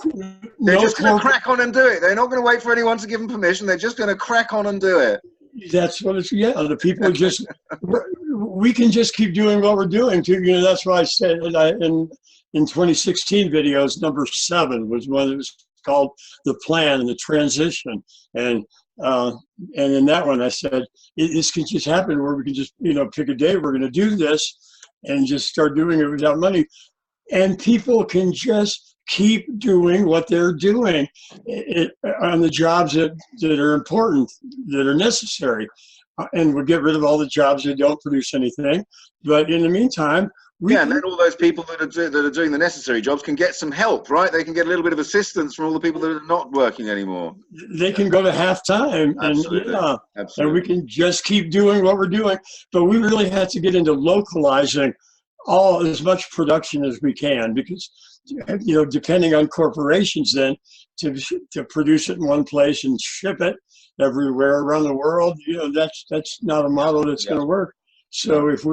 They're just going to crack on and do it. They're not going to wait for anyone to give them permission. They're just going to crack on and do it. That's what it's, yeah, the people just, we can just keep doing what we're doing too. You know, that's why I said in 2016 videos, number 7 was one that was called The Plan and the Transition. And in that one, I said, this can just happen where we can just, you know, pick a day, we're going to do this and just start doing it without money. And people can just keep doing what they're doing on the jobs that are important, that are necessary. And we'll get rid of all the jobs that don't produce anything. But in the meantime, We Yeah, and then can, all those people that are doing the necessary jobs can get some help, right? They can get a little bit of assistance from all the people that are not working anymore. they can go to halftime, and Absolutely, yeah, and we absolutely. can just keep doing what we're doing. But we really had to get into localizing all as much production as we can, because depending on corporations, then to produce it in one place and ship it everywhere around the world, that's not a model that's Yeah, going to work. no, So if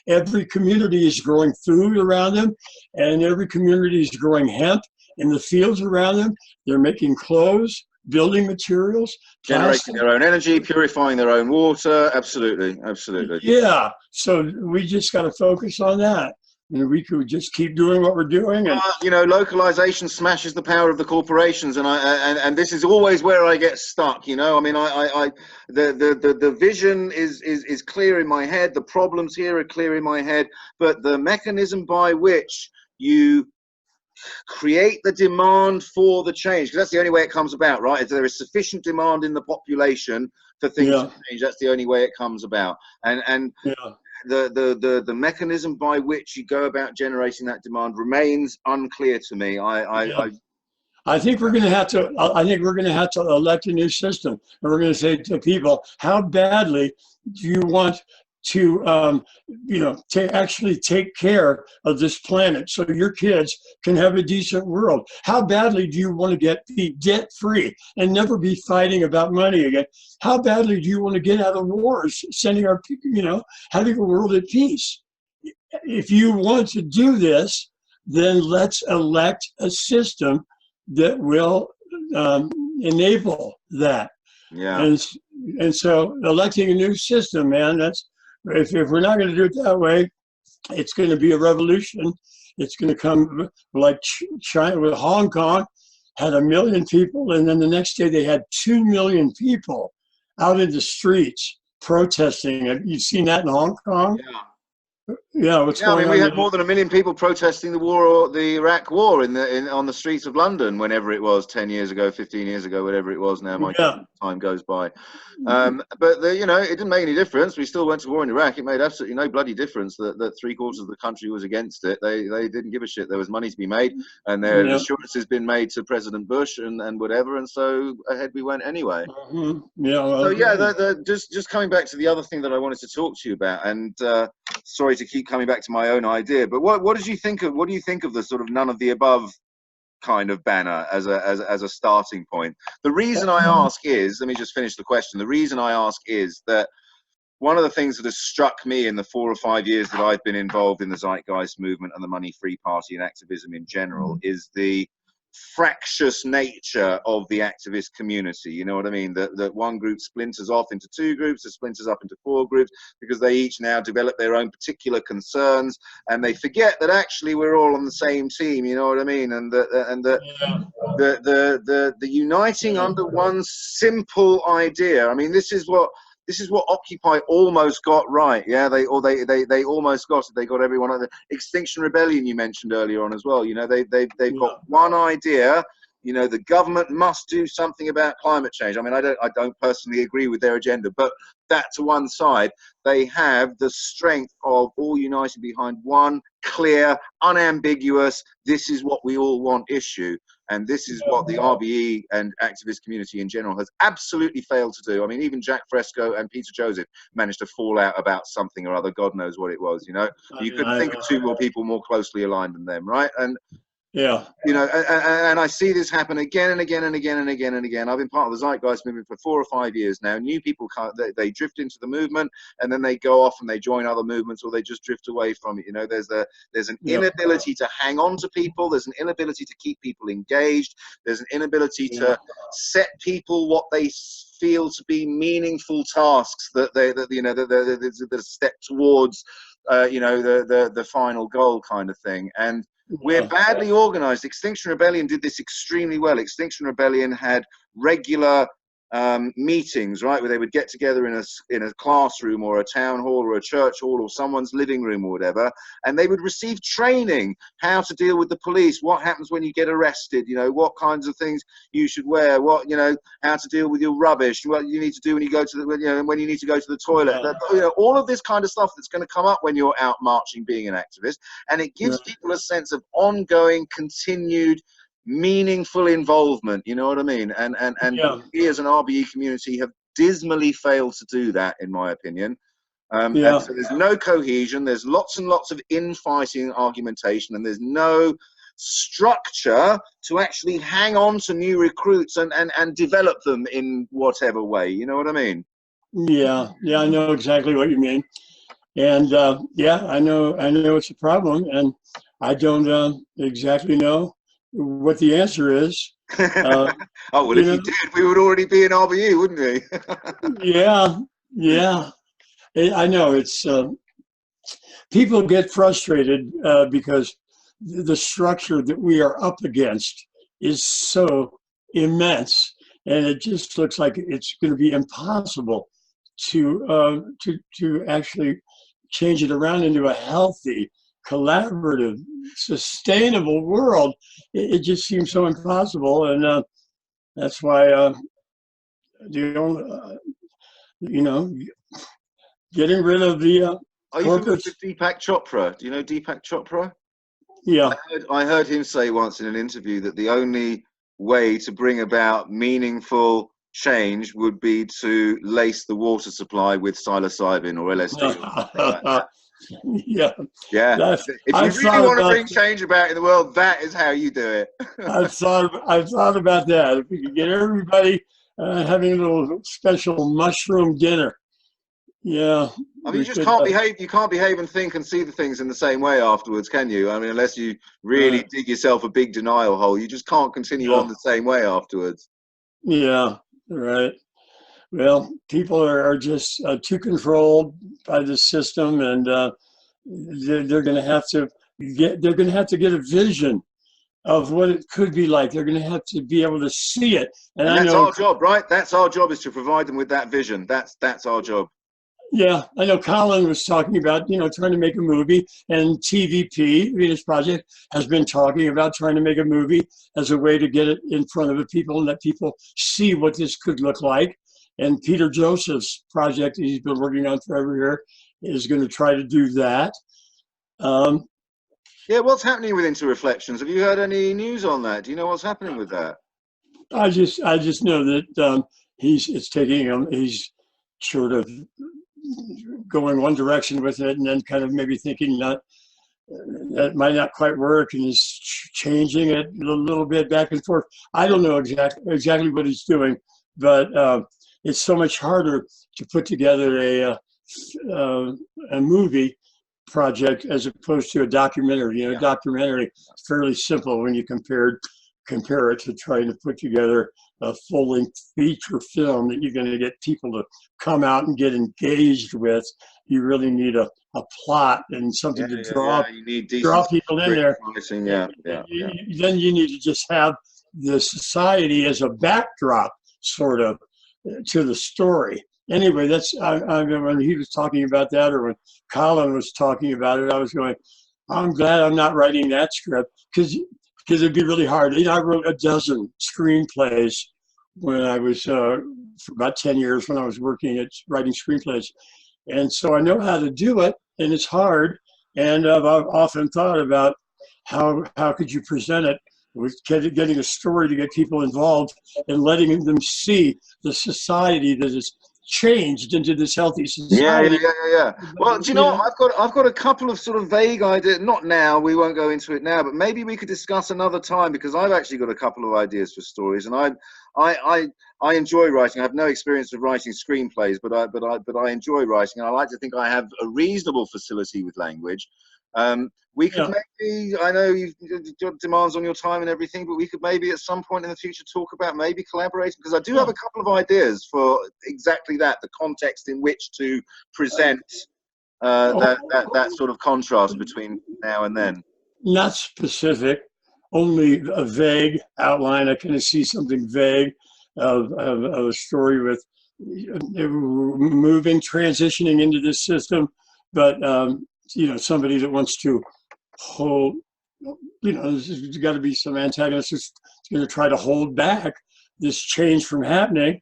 every community is growing food around them, and every community is growing hemp in the fields around them, they're making clothes, building materials, generating plastic. their own energy, purifying their own water. Absolutely, absolutely. Yeah. So we just got to focus on that. And we could just keep doing what we're doing. And Localization smashes the power of the corporations, and this is always where I get stuck. I mean, the vision is clear in my head. The problems here are clear in my head, but the mechanism by which you create the demand for the change, because that's the only way it comes about, right? If there is sufficient demand in the population for things to yeah, change, that's the only way it comes about. And yeah. the mechanism by which you go about generating that demand remains unclear to me. Yeah. I think we're going to have to. I think we're going to have to elect a new system, and we're going to say to people, how badly do you want to, to actually take care of this planet so your kids can have a decent world? How badly do you want to be debt free and never be fighting about money again? How badly do you want to get out of wars, sending our, having a world at peace? If you want to do this, then let's elect a system that will enable that. Yeah. And and so electing a new system, man, that's if we're not going to do it that way, it's going to be a revolution. It's going to come like China with Hong Kong had 1 million people, and then the next day they had 2 million people out in the streets protesting. Have you seen that in Hong Kong? Yeah. Yeah, what's Yeah, I going mean, we on had there? more than 1 million people protesting the Iraq War on the streets of London, whenever it was, 10 years ago, 15 years ago, whatever it was now. My God, Yeah, time goes by. But it didn't make any difference. We still went to war in Iraq. It made absolutely no bloody difference that 3/4 of the country was against it. They didn't give a shit. There was money to be made, and there had yeah. assurances been made to President Bush and whatever, and so ahead we went anyway. Yeah, So well, yeah, just coming back to the other thing that I wanted to talk to you about, and sorry to keep coming back to my own idea, but what do you think of the sort of none of the above kind of banner as a starting point? The reason I ask is, let me just finish the question. The reason I ask is that one of the things that has struck me in the 4 or 5 years that I've been involved in the Zeitgeist movement and the Money Free Party and activism in general is the fractious nature of the activist community. You know what I mean? That one group splinters off into 2 groups, it splinters up into 4 groups, because they each now develop their own particular concerns, and they forget that actually we're all on the same team. You know what I mean? And the yeah, the uniting yeah, under one simple idea. I mean, this is what Occupy almost got right. Yeah, they almost got it. They got everyone on the Extinction Rebellion you mentioned earlier on as well. They've got one idea. The government must do something about climate change. I mean, I don't personally agree with their agenda, but that to one side, they have the strength of all united behind one clear, unambiguous, this is what we all want issue. And this is what the RBE and activist community in general has absolutely failed to do. I mean, even Jack Fresco and Peter Joseph managed to fall out about something or other. God knows what it was. You couldn't think of 2 more people more closely aligned than them, right? And yeah, and I see this happen again and again and again and again and again. I've been part of the Zeitgeist movement for 4 or 5 years now. New people they drift into the movement, and then they go off and they join other movements, or they just drift away from it. There's an yeah, inability to hang on to people. There's an inability to keep people engaged. There's an inability yeah, to set people what they feel to be meaningful tasks that step towards the final goal kind of thing. And we're yeah, badly organized. Extinction Rebellion did this extremely well. Extinction Rebellion had regular meetings, right, where they would get together in a classroom or a town hall or a church hall or someone's living room or whatever, and they would receive training how to deal with the police, what happens when you get arrested, you know, what kinds of things you should wear, what, you know, how to deal with your rubbish, what you need to do when you go to the, you know, when you need to go to the toilet, you know, all of this kind of stuff that's going to come up when you're out marching being an activist, and it gives people a sense of ongoing, continued, meaningful involvement, you know what I mean? And we as an RBE community have dismally failed to do that, in my opinion. And so there's no cohesion, there's lots and lots of infighting argumentation, and there's no structure to actually hang on to new recruits and develop them in whatever way, you know what I mean? Yeah, I know exactly what you mean. And yeah, I know it's a problem, and I don't exactly know what the answer is. Oh, well, if you did, we would already be in RBU, wouldn't we? Yeah. I know it's people get frustrated because the structure that we are up against is so immense, and it just looks like it's going to be impossible to actually change it around into a healthy, collaborative, sustainable world. It just seems so impossible, and that's why the only, you know, getting rid of the Are you familiar with Deepak Chopra? Do you know Deepak Chopra? Yeah. I heard him say once in an interview that the only way to bring about meaningful change would be to lace the water supply with psilocybin or LSD or something like that. Yeah. If you really want to bring change about in the world, that is how you do it. I've thought about that. If we could get everybody having a little special mushroom dinner. Yeah. I mean, you just can't behave. You can't behave and think and see the things in the same way afterwards, can you? I mean, unless you really dig yourself a big denial hole, you just can't continue on the same way afterwards. Yeah, right. Well, people are just too controlled by the system, and they're going to have to get a vision of what it could be like. They're going to have to be able to see it. And that's our job, right? That's our job, is to provide them with that vision. That's our job. Yeah, I know Colin was talking about, trying to make a movie, and TVP, Venus Project, has been talking about trying to make a movie as a way to get it in front of the people and let people see what this could look like. And Peter Joseph's project he's been working on forever here is going to try to do that. Yeah, what's happening with Interreflections? Have you heard any news on that? Do you know what's happening with that? I just know that he's sort of going one direction with it, and then kind of maybe thinking that might not quite work, and he's changing it a little bit back and forth. I don't know exactly what he's doing, but it's so much harder to put together a movie project as opposed to a documentary. A documentary is fairly simple when you compare it to trying to put together a full-length feature film that you're going to get people to come out and get engaged with. You really need a plot and something to draw people in there. Then you need to just have the society as a backdrop, sort of, to the story. Anyway, when he was talking about that, or when Colin was talking about it, I was going, I'm glad I'm not writing that script, because it'd be really hard. I wrote a dozen screenplays when I was, for about 10 years when I was working at writing screenplays. And so I know how to do it, and it's hard. And I've often thought about how could you present it with getting a story to get people involved and letting them see the society that is changed into this healthy society. Yeah. Well, do you know what? I've got a couple of sort of vague ideas. Not now, we won't go into it now, but maybe we could discuss another time, because I've actually got a couple of ideas for stories, and I enjoy writing. I have no experience of writing screenplays, but I enjoy writing, and I like to think I have a reasonable facility with language. We could maybe, I know you've got demands on your time and everything, but we could maybe at some point in the future talk about maybe collaborating, because I do have a couple of ideas for exactly that, the context in which to present that sort of contrast between now and then. Not specific, only a vague outline. I kind of see something vague, of a story with moving, transitioning into this system, but somebody that wants to hold, there's got to be some antagonist who's going to try to hold back this change from happening,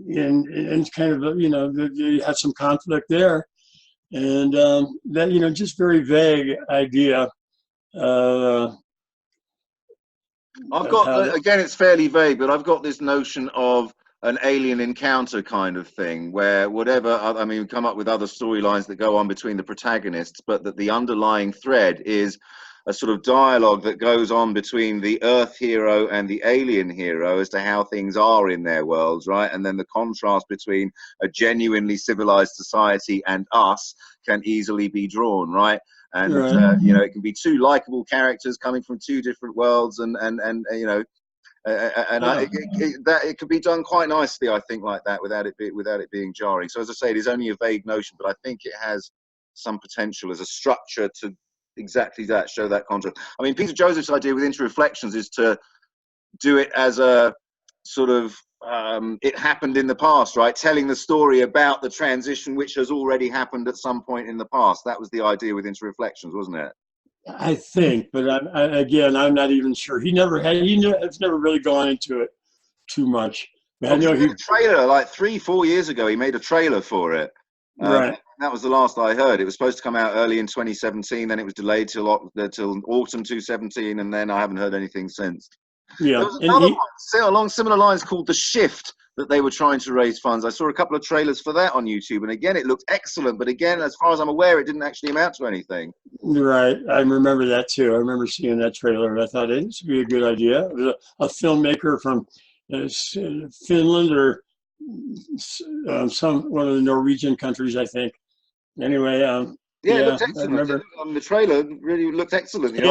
and kind of you have some conflict there, and that just very vague idea. I've got, again, it's fairly vague, but I've got this notion of an alien encounter kind of thing, where whatever, I mean, we come up with other storylines that go on between the protagonists, but that the underlying thread is a sort of dialogue that goes on between the Earth hero and the alien hero as to how things are in their worlds, right? And then the contrast between a genuinely civilized society and us can easily be drawn, right? And right. it can be two likable characters coming from two different worlds, and it could be done quite nicely, I think, like that, without it being jarring. So as I say, it is only a vague notion, but I think it has some potential as a structure to exactly that, show that contrast. I mean, Peter Joseph's idea with Interreflections is to do it as a sort of it happened in the past, right? Telling the story about the transition which has already happened at some point in the past. That was the idea with Interreflections, wasn't it? I think, but I'm not even sure. It's never really gone into it too much. I know he made a trailer like 3-4 years ago. He made a trailer for it. Right. That was the last I heard. It was supposed to come out early in 2017. Then it was delayed till autumn 2017, and then I haven't heard anything since. Yeah. There was another one along similar lines called The Shift that they were trying to raise funds. I saw a couple of trailers for that on YouTube, and again, it looked excellent. But again, as far as I'm aware, it didn't actually amount to anything. Right. I remember that too. I remember seeing that trailer, and I thought it would be a good idea. It was a filmmaker from Finland or one of the Norwegian countries, I think. Anyway, yeah, it looked excellent. I remember the trailer really looked excellent. It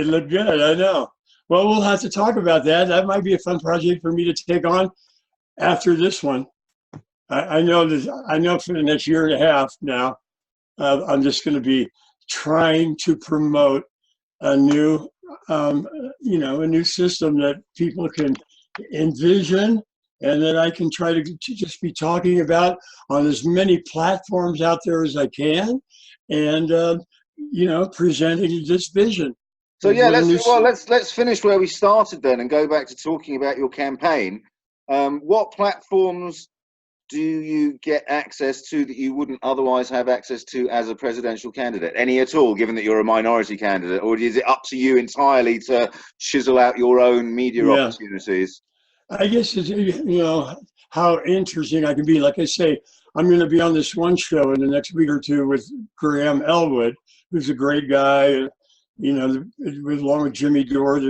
looked good. I know. Well, we'll have to talk about that. That might be a fun project for me to take on after this one. I know for the next year and a half now, I'm just going to be trying to promote a new, a new system that people can envision, and that I can try to just be talking about on as many platforms out there as I can, and presenting this vision. So yeah, let's finish where we started then, and go back to talking about your campaign. What platforms do you get access to that you wouldn't otherwise have access to as a presidential candidate? Any at all, given that you're a minority candidate, or is it up to you entirely to chisel out your own media opportunities? I guess it's, how interesting I can be. Like I say, I'm going to be on this one show in the next week or two with Graham Elwood, who's a great guy, along with Jimmy Dore.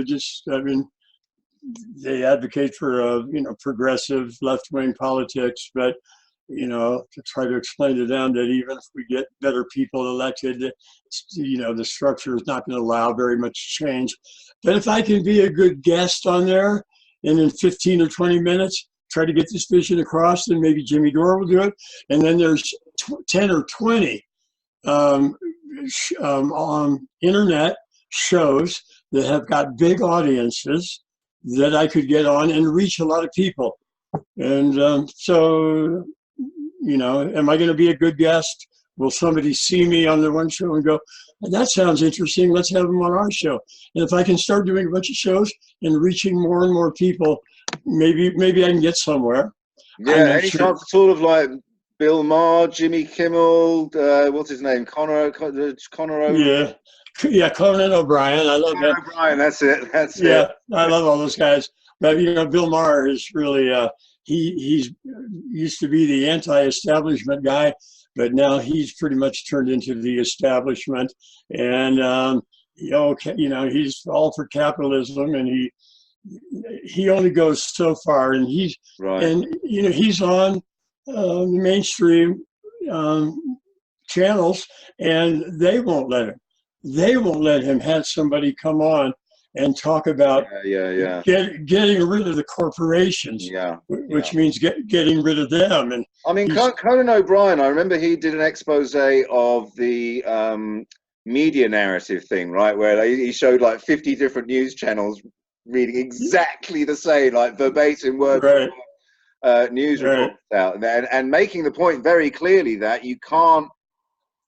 They advocate for, progressive left-wing politics, but, to try to explain to them that even if we get better people elected, the structure is not going to allow very much change. But if I can be a good guest on there, and in 15 or 20 minutes, try to get this vision across, then maybe Jimmy Dore will do it. And then there's 10 or 20 on internet shows that have got big audiences that I could get on and reach a lot of people. And am I going to be a good guest? Will somebody see me on the one show and go, that sounds interesting, let's have them on our show? And if I can start doing a bunch of shows and reaching more and more people, maybe I can get somewhere. Yeah, any chance at all of like Bill Maher, Jimmy Kimmel, what's his name? Connor Yeah, Conan O'Brien. I love him. O'Brien, that's it. Yeah, I love all those guys. But Bill Maher is really he's used to be the anti-establishment guy, but now he's pretty much turned into the establishment, and he's all for capitalism, and he only goes so far, and he's on the mainstream channels, and they won't let him. They won't let him have somebody come on and talk about getting rid of the corporations, which means getting rid of them. And I mean, Conan O'Brien, I remember he did an expose of the media narrative thing, right, where he showed like 50 different news channels reading exactly the same, like verbatim word Right. news Right. reports out, and making the point very clearly that you can't,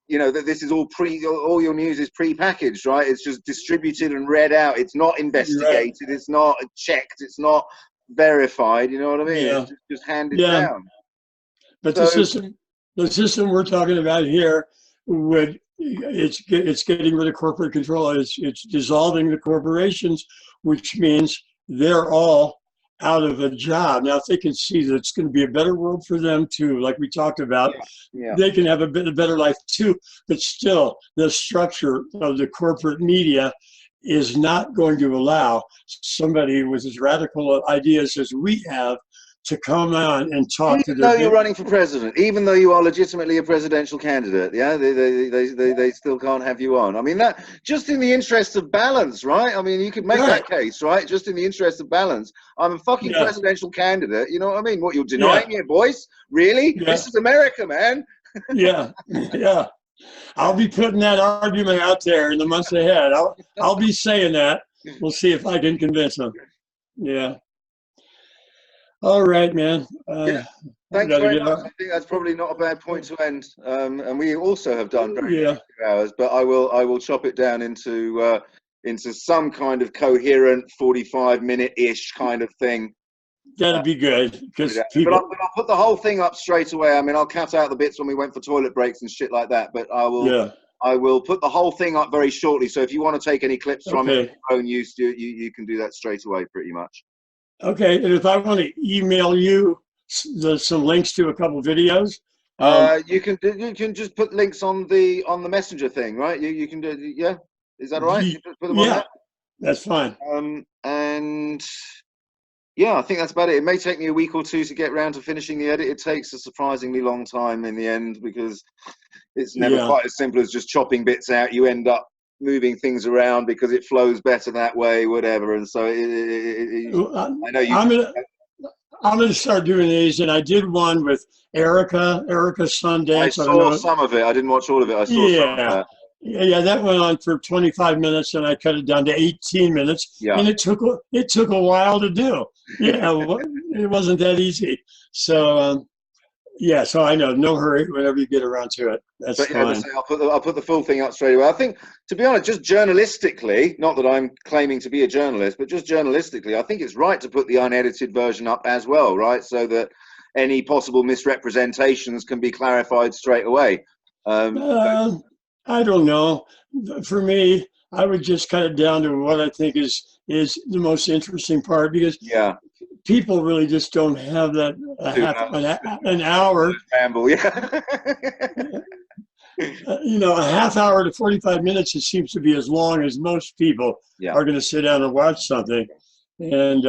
you know, that this is all your news is pre-packaged, right? It's just distributed and read out. It's not Right. investigated. It's not checked. It's not verified. You know what I mean? Yeah. It's just handed Yeah. down. But So the system we're talking about here would it's getting rid of corporate control. It's dissolving the corporations, which means they're all out of a job. Now, if they can see that it's going to be a better world for them too, like we talked about, yeah, yeah. they can have a better life too. But still, the structure of the corporate media is not going to allow somebody with as radical ideas as we have to come on and talk to Even their though you're big. running for president, even though you are legitimately a presidential candidate, yeah, they still can't have you on. I mean, that just in the interest of balance, right? I mean, you could make Right. that case, right? Just in the interest of balance. I'm a fucking Yeah. presidential candidate. You know what I mean? What, you're Yeah. denying it, boys? Really? Yeah. This is America, man. Yeah. Yeah. I'll be putting that argument out there in the months ahead. I'll be saying that. We'll see if I can convince them. Yeah. All right, man. Yeah. I Thanks gotta very get much. up. I think that's probably not a bad point to end. And we also have done very nearly Yeah. 2 hours, but I will chop it down into some kind of coherent 45-minute ish kind of thing. That'd be good Put it because out there. people. But I'll put the whole thing up straight away. I mean, I'll cut out the bits when we went for toilet breaks and shit like that. But Yeah. I will put the whole thing up very shortly. So if you want to take any clips from it for Okay. your own use, you can do that straight away, pretty much. Okay. And if I want to email you some links to a couple videos, um, You can just put links on the messenger thing, right? You can do, yeah. Is that all right? You put them on yeah, that. that's fine. And yeah, I think that's about it. It may take me a week or two to get around to finishing the edit. It takes a surprisingly long time in the end because it's never Yeah. quite as simple as just chopping bits out. You end up moving things around because it flows better that way, whatever. And so I know you. I'm gonna start doing these, and I did one with Erica I Sundance. I don't saw know. some of it. I didn't watch all of it. I saw some of Yeah, that. yeah, that went on for 25 minutes, and I cut it down to 18 minutes, Yeah. and it took a while to do. Yeah, it wasn't that easy. So yeah, so I know, no hurry. Whenever you get around to it, that's But yeah, fine. I'll put the full thing up straight away. I think, to be honest, just journalistically, not that I'm claiming to be a journalist, but just journalistically, I think it's right to put the unedited version up as well, right? So that any possible misrepresentations can be clarified straight away. I don't know. For me, I would just cut it down to what I think is the most interesting part because Yeah, people really just don't have that too much. an hour. Ramble, yeah. A half hour to 45 minutes, it seems to be as long as most people Yeah. are going to sit down and watch something. And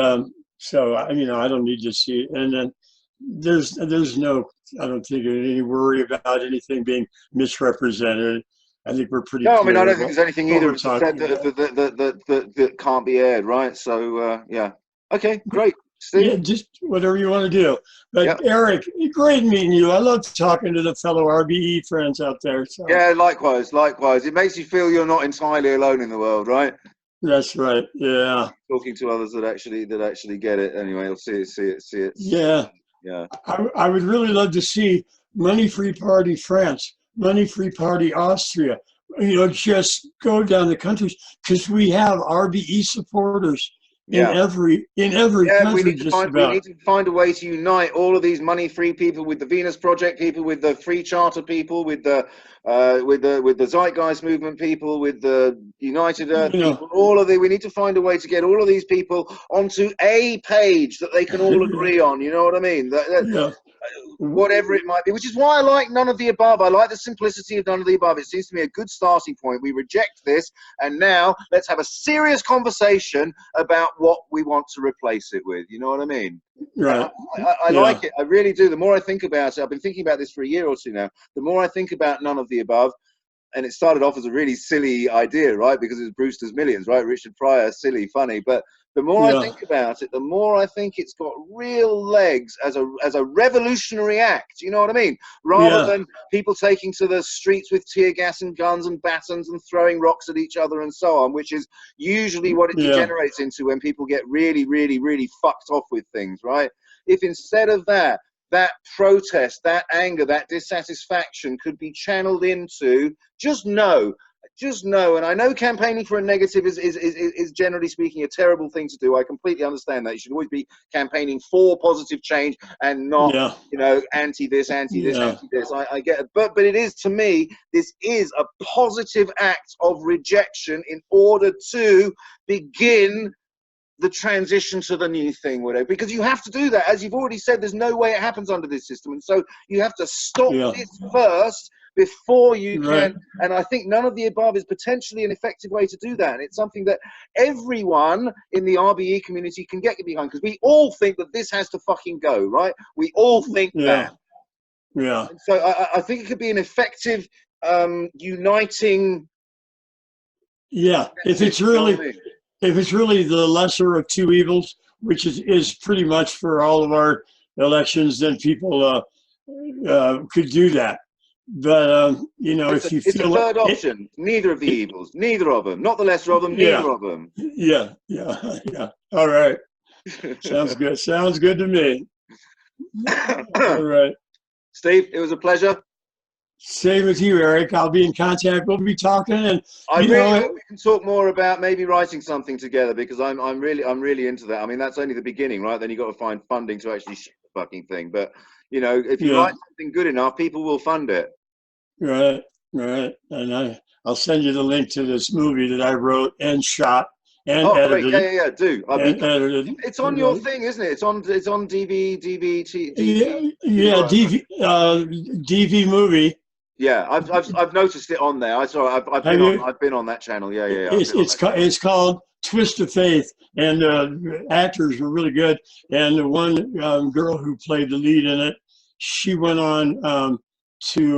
so, I don't need to see it. And then there's no, I don't think any worry about anything being misrepresented. I think we're pretty No, I mean, I clear don't of think there's anything what either we're of said talking about. that can't be aired, right? So, yeah. Okay, great. Yeah, Steve? just whatever you want to do. But Yeah. Eric, great meeting you. I love talking to the fellow RBE friends out there. So Yeah, likewise, likewise. It makes you feel you're not entirely alone in the world, right? that's right. Yeah. Talking to others that actually get it. Anyway, you'll see it. Yeah. Yeah. I would really love to see Money Free Party France, Money Free Party Austria, just go down the countries because we have RBE supporters in Yeah. every Yeah, country just we about. need to find a way to unite all of these money-free people with the Venus Project people, with the Free Charter people, with the Zeitgeist movement people, with the United Earth You know, people. We need to find a way to get all of these people onto a page that they can all agree on. You know what I mean? yeah. Whatever it might be, which is why I like none of the above. I like the simplicity of none of the above. It seems to me a good starting point. We reject this, and now let's have a serious conversation about what we want to replace it with. You know what I mean? Right. I Yeah. like it. I really do. The more I think about it, I've been thinking about this for a year or two now. The more I think about none of the above, and it started off as a really silly idea, right? Because it was Brewster's Millions, right? Richard Pryor, silly, funny, but The more I think about it, the more I think it's got real legs as a revolutionary act. You know what I mean? Rather than people taking to the streets with tear gas and guns and batons and throwing rocks at each other and so on, which is usually what it degenerates into when people get really, really, really fucked off with things, right? If instead of that protest, that anger, that dissatisfaction could be channeled into just know, and I know campaigning for a negative is generally speaking a terrible thing to do. I completely understand that. You should always be campaigning for positive change and not, you know, anti this, anti this, anti this. I get it. But it is, to me, this is a positive act of rejection in order to begin the transition to the new thing, whatever, because you have to do that. As you've already said, there's no way it happens under this system. And so you have to stop this first before you can. And I think none of the above is potentially an effective way to do that. And it's something that everyone in the RBE community can get behind, because we all think that this has to fucking go, right? We all think that. And so I think it could be an effective uniting. If it's really, if it's really the lesser of two evils, which is pretty much for all of our elections, then people could do that. But you know, it's if you it's feel a third option, neither of the evils, neither of them, not the lesser of them, neither of them. All right, sounds good. Sounds good to me. All right, Steve, it was a pleasure. Same with you, Eric. I'll be in contact. We'll be talking, and I really hope we can talk more about maybe writing something together, because I'm really into that. I mean, that's only the beginning, right? Then you got to find funding to actually shoot the fucking thing. But you know, if you write something good enough, people will fund it. Right. And I'll send you the link to this movie that I wrote and shot and edited. Great. Yeah. Do. Edited. It's on your thing, isn't it? It's on DV. DV movie. Yeah, I've noticed it on there. I've been on that channel. Yeah. It's called Twist of Faith, and actors were really good. And the one girl who played the lead in it, she went on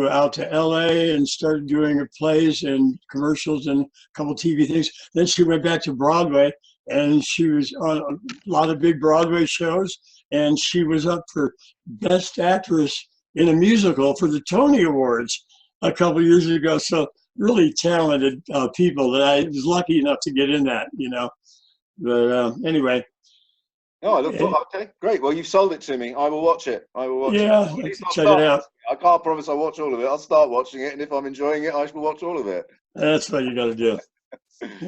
out to LA and started doing her plays and commercials and a couple TV things. Then she went back to Broadway, and she was on a lot of big Broadway shows, and she was up for Best Actress in a Musical for the Tony Awards a couple years ago. So really talented people that I was lucky enough to get in that, you know. But anyway. Oh, I look forward. Okay, great. Well, you've sold it to me. I will watch it. Yeah, check it out. I can't promise I'll watch all of it. I'll start watching it, and if I'm enjoying it, I shall watch all of it. That's what you got to do.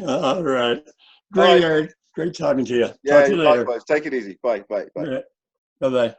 All right. Great, Eric. Great talking to you. Yeah, Talk to you later. Likewise. Take it easy. Bye. Bye-bye.